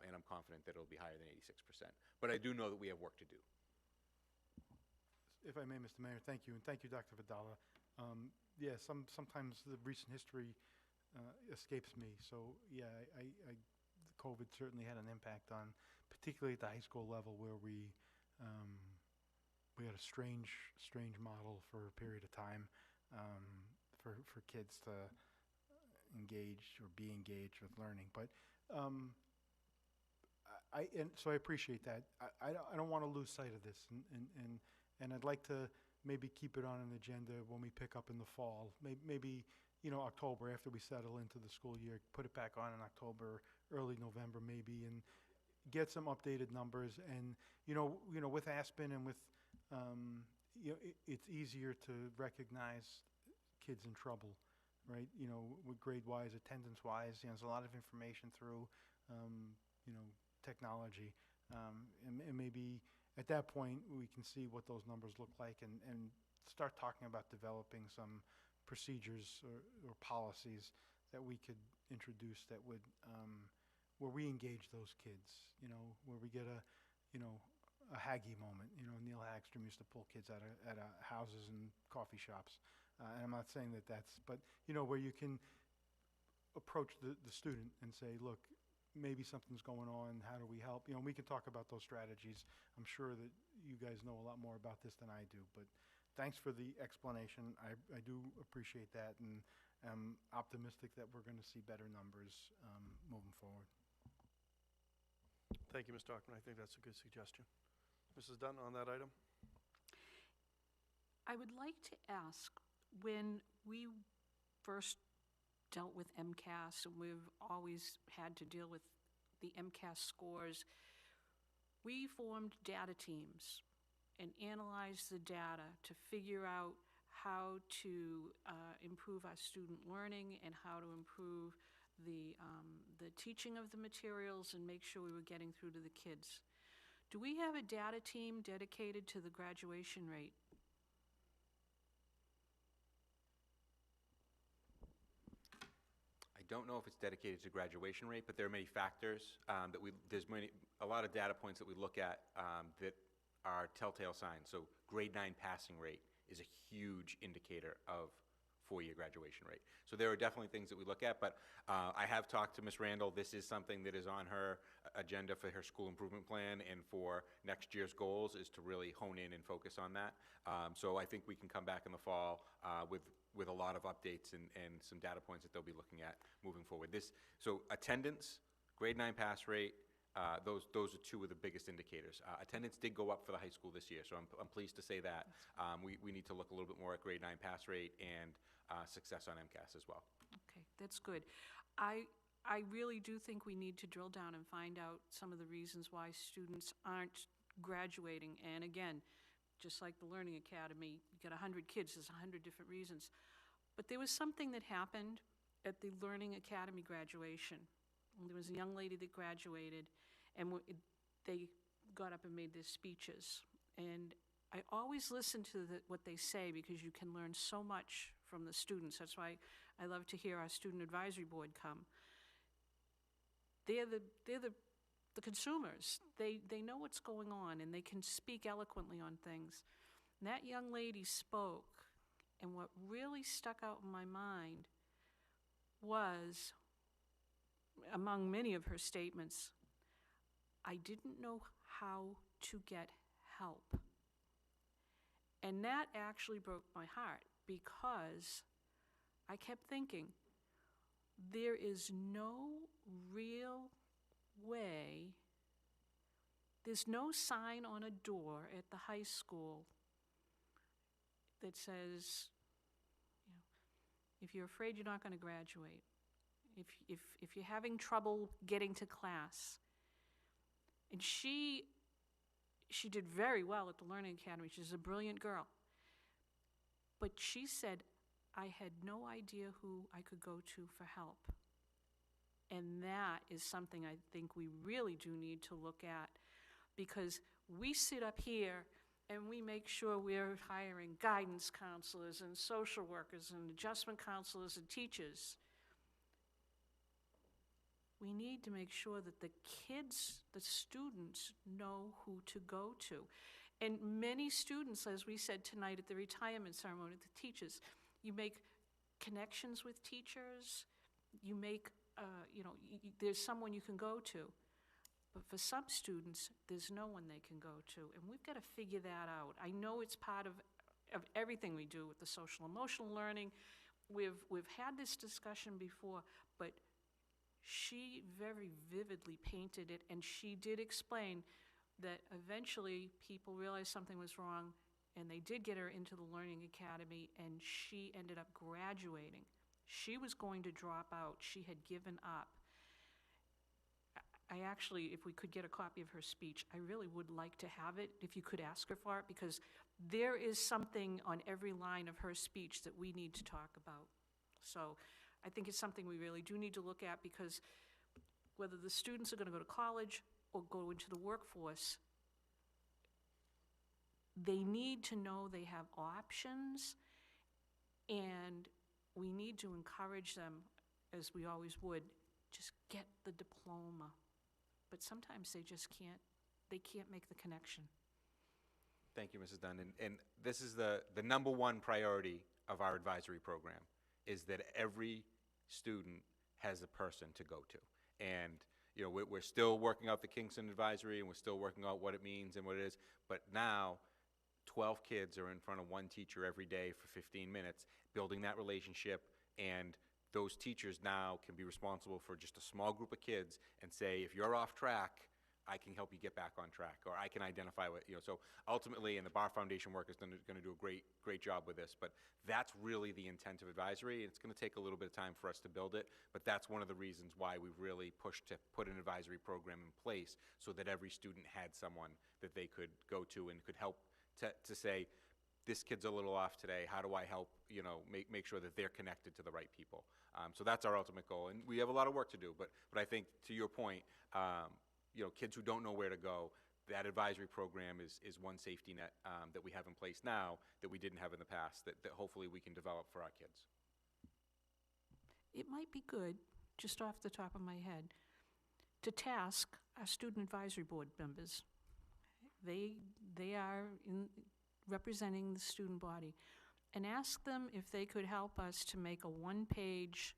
and I'm confident that it'll be higher than 86%. But I do know that we have work to do. If I may, Mr. Mayor, thank you, and thank you, Dr. Vidala. Yeah, sometimes the recent history escapes me. So yeah, COVID certainly had an impact on, particularly at the high school level, where we had a strange model for a period of time for kids to engage or be engaged with learning. But so I appreciate that. I don't want to lose sight of this, and I'd like to maybe keep it on an agenda when we pick up in the fall. Maybe October, after we settle into the school year, put it back on in October, early November maybe, and get some updated numbers. And with Aspen and with it's easier to recognize kids in trouble, right? With grade-wise, attendance-wise, there's a lot of information through technology, and maybe at that point we can see what those numbers look like and start talking about developing some procedures or policies that we could introduce that would where we engage those kids, where we get a Haggy moment. Neil Hagstrom used to pull kids out of houses and coffee shops, and I'm not saying that's, but where you can approach the student and say, look, maybe something's going on, how do we help? We can talk about those strategies. I'm sure that you guys know a lot more about this than I do, but thanks for the explanation. I do appreciate that, and I'm optimistic that we're going to see better numbers moving forward. Thank you, Mr. Hockman. I think that's a good suggestion. Mrs. Dunn, on that item? I would like to ask, when we first dealt with MCAS, and we've always had to deal with the MCAS scores, we formed data teams and analyzed the data to figure out how to improve our student learning and how to improve the teaching of the materials and make sure we were getting through to the kids. Do we have a data team dedicated to the graduation rate? I don't know if it's dedicated to graduation rate, but there are many factors a lot of data points that we look at that are telltale signs. So grade 9 passing rate is a huge indicator of four-year graduation rate. So there are definitely things that we look at, but I have talked to Ms. Randall. This is something that is on her agenda for her school improvement plan and for next year's goals, is to really hone in and focus on that. So I think we can come back in the fall with a lot of updates and some data points that they'll be looking at moving forward. So attendance, grade 9 pass rate, those are two of the biggest indicators. Attendance did go up for the high school this year, so I'm pleased to say that. We need to look a little bit more at grade 9 pass rate and success on MCAS as well. Okay, that's good. I really do think we need to drill down and find out some of the reasons why students aren't graduating. And again, just like the Learning Academy, you get 100 kids, there's 100 different reasons. But there was something that happened at the Learning Academy graduation. There was a young lady that graduated, and they got up and made their speeches. And I always listen to what they say, because you can learn so much from the students. That's why I love to hear our student advisory board come. They're the consumers. They know what's going on, and they can speak eloquently on things. And that young lady spoke, and what really stuck out in my mind was, among many of her statements, I didn't know how to get help. And that actually broke my heart, because I kept thinking, there is no real way, there's no sign on a door at the high school that says, you know, if you're afraid you're not going to graduate, if you're having trouble getting to class. And she did very well at the Learning Academy. She's a brilliant girl. But she said, I had no idea who I could go to for help. And that is something I think we really do need to look at, because we sit up here and we make sure we're hiring guidance counselors and social workers and adjustment counselors and teachers. We need to make sure that the kids, the students, know who to go to. And many students, as we said tonight at the retirement ceremony, the teachers, you make connections with teachers, you make, there's someone you can go to. But for some students, there's no one they can go to, and we've got to figure that out. I know it's part of everything we do with the social emotional learning. We've had this discussion before, but she very vividly painted it, and she did explain that eventually people realized something was wrong, and they did get her into the Learning Academy, and she ended up graduating. She was going to drop out. She had given up. I actually, if we could get a copy of her speech, I really would like to have it, if you could ask her for it, because there is something on every line of her speech that we need to talk about. So I think it's something we really do need to look at, because whether the students are going to go to college or go into the workforce, they need to know they have options, and we need to encourage them, as we always would, just get the diploma. But sometimes they just can't make the connection. Thank you, Mrs. Dunn. And this is the number one priority of our advisory program, is that every student has a person to go to. And we're still working out the Kingston advisory, and we're still working out what it means and what it is. But now, 12 kids are in front of one teacher every day for 15 minutes, building that relationship, and those teachers now can be responsible for just a small group of kids and say, if you're off track, I can help you get back on track, or I can identify what, so ultimately, and the Bar Foundation work is going to do a great job with this, but that's really the intent of advisory. It's going to take a little bit of time for us to build it, but that's one of the reasons why we've really pushed to put an advisory program in place so that every student had someone that they could go to and could help to say, this kid's a little off today, how do I help, make sure that they're connected to the right people. So that's our ultimate goal, and we have a lot of work to do, but I think, to your point, kids who don't know where to go, that advisory program is one safety net that we have in place now that we didn't have in the past, that hopefully we can develop for our kids. It might be good, just off the top of my head, to task our student advisory board members. They are representing the student body, and ask them if they could help us to make a one-page,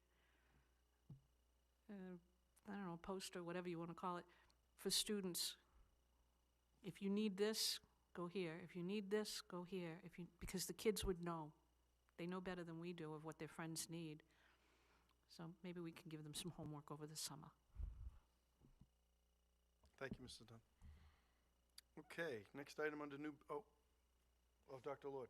I don't know, poster, whatever you want to call it, for students. If you need this, go here. If you need this, go here. Because the kids would know. They know better than we do of what their friends need. So maybe we can give them some homework over the summer. Thank you, Mrs. Dunn. Okay, next item under new, Dr. Lord.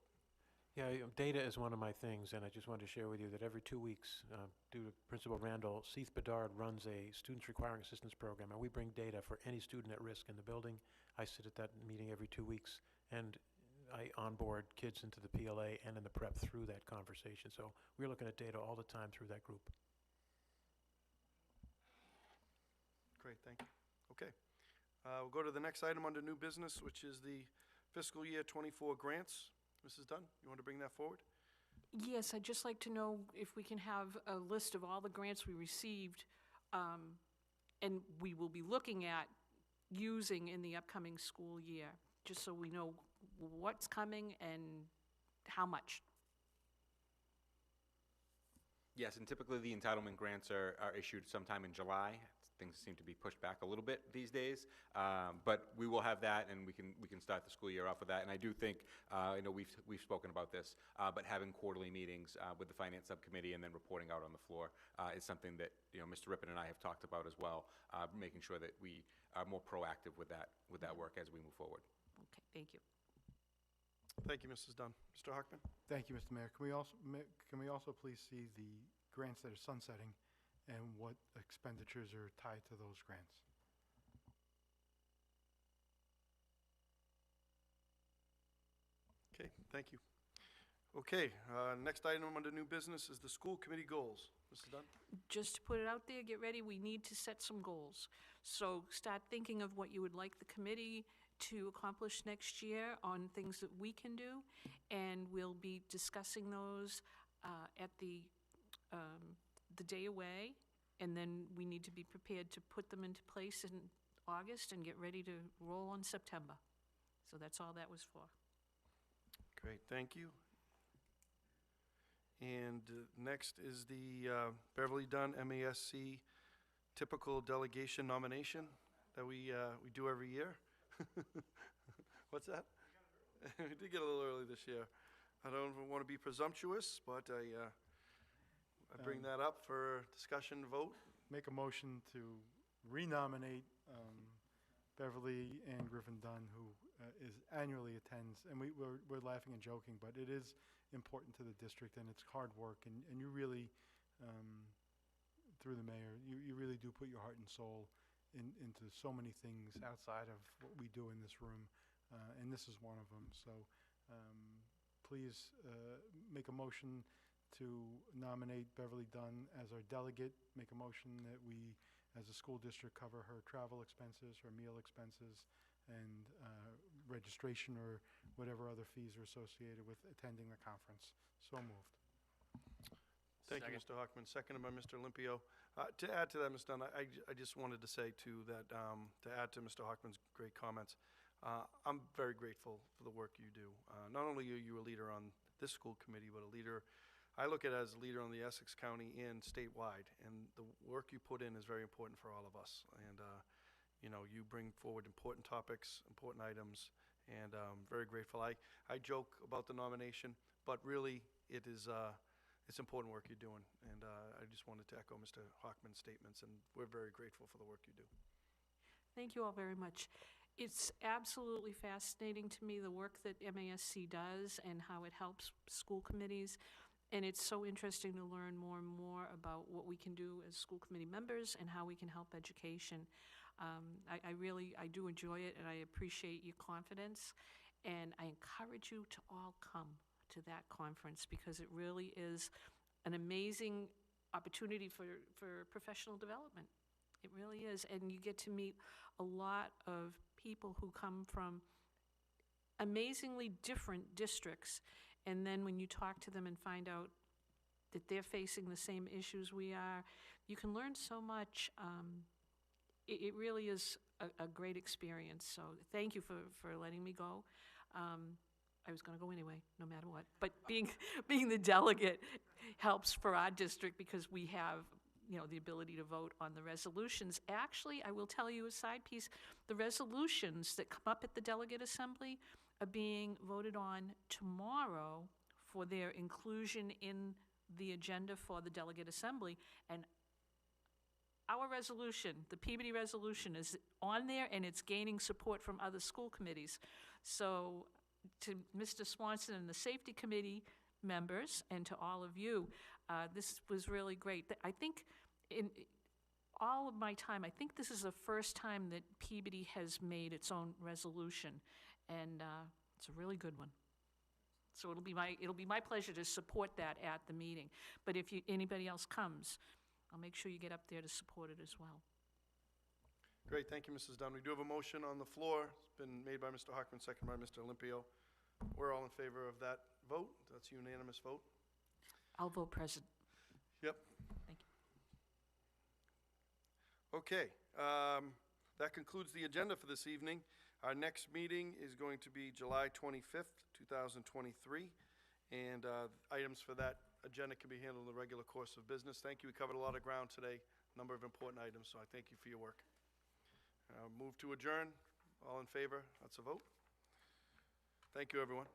Yeah, data is one of my things, and I just wanted to share with you that every 2 weeks, due to Principal Randall, Seith Bedard runs a Students Requiring Assistance program, and we bring data for any student at risk in the building. I sit at that meeting every 2 weeks, and I onboard kids into the PLA and in the prep through that conversation. So we're looking at data all the time through that group. Great, thank you. Okay. We'll go to the next item under new business, which is the fiscal year '24 grants. Mrs. Dunn, you want to bring that forward? Yes, I'd just like to know if we can have a list of all the grants we received, and we will be looking at using in the upcoming school year, just so we know what's coming and how much. Yes, and typically the entitlement grants are issued sometime in July. Things seem to be pushed back a little bit these days, but we will have that, and we can start the school year off with that. And I do think, we've spoken about this, but having quarterly meetings with the finance subcommittee and then reporting out on the floor is something that Mr. Rippon and I have talked about as well, making sure that we are more proactive with that work as we move forward. Okay, thank you. Thank you, Mrs. Dunn. Mr. Hockman? Thank you, Mr. Mayor. Can we also please see the grants that are sunsetting and what expenditures are tied to those grants? Okay, thank you. Okay, next item under new business is the school committee goals. Mrs. Dunn? Just to put it out there, get ready, we need to set some goals. So start thinking of what you would like the committee to accomplish next year on things that we can do, and we'll be discussing those at the day away, and then we need to be prepared to put them into place in August and get ready to roll in September. So that's all that was for. Great, thank you. And next is the Beverly Dunn MASC typical delegation nomination that we do every year. What's that? We did get a little early this year. I don't want to be presumptuous, but I bring that up for discussion vote. Make a motion to renominate Beverly Ann Griffin Dunn, who annually attends, and we're laughing and joking, but it is important to the district, and it's hard work, and you really, through the mayor, you really do put your heart and soul into so many things outside of what we do in this room, and this is one of them. So please make a motion to nominate Beverly Dunn as our delegate. Make a motion that we, as a school district, cover her travel expenses, her meal expenses, and registration or whatever other fees are associated with attending the conference. So moved. Thank you, Mr. Hockman. Seconded by Mr. Olympio. To add to that, Ms. Dunn, I just wanted to say, too, that to add to Mr. Hockman's great comments, I'm very grateful for the work you do. Not only are you a leader on this school committee, but a leader, I look at it as a leader on the Essex County and statewide, and the work you put in is very important for all of us. And, you bring forward important topics, important items, and very grateful. I joke about the nomination, but really it is it's important work you're doing, and I just wanted to echo Mr. Hockman's statements, and we're very grateful for the work you do. Thank you all very much. It's absolutely fascinating to me, the work that MASC does and how it helps school committees. And it's so interesting to learn more and more about what we can do as school committee members and how we can help education. I do enjoy it, and I appreciate your confidence. And I encourage you to all come to that conference, because it really is an amazing opportunity for professional development. It really is. And you get to meet a lot of people who come from amazingly different districts. And then when you talk to them and find out that they're facing the same issues we are, you can learn so much. It really is a great experience. So thank you for letting me go. I was going to go anyway, no matter what. But being the delegate helps for our district, because we have, the ability to vote on the resolutions. Actually, I will tell you a side piece. The resolutions that come up at the delegate assembly are being voted on tomorrow for their inclusion in the agenda for the delegate assembly. And our resolution, the Peabody resolution, is on there, and it's gaining support from other school committees. So to Mr. Swanson and the Safety Committee members, and to all of you, this was really great. I think in all of my time, I think this is the first time that Peabody has made its own resolution, and it's a really good one. So it'll be my pleasure to support that at the meeting. But if anybody else comes, I'll make sure you get up there to support it as well. Great, thank you, Mrs. Dunn. We do have a motion on the floor. It's been made by Mr. Hockman, seconded by Mr. Olympio. We're all in favor of that vote. That's a unanimous vote. I'll vote present. Yep. Thank you. Okay, that concludes the agenda for this evening. Our next meeting is going to be July 25th, 2023, and items for that agenda can be handled in the regular course of business. Thank you. We covered a lot of ground today, a number of important items, so I thank you for your work. Move to adjourn. All in favor? That's a vote. Thank you, everyone.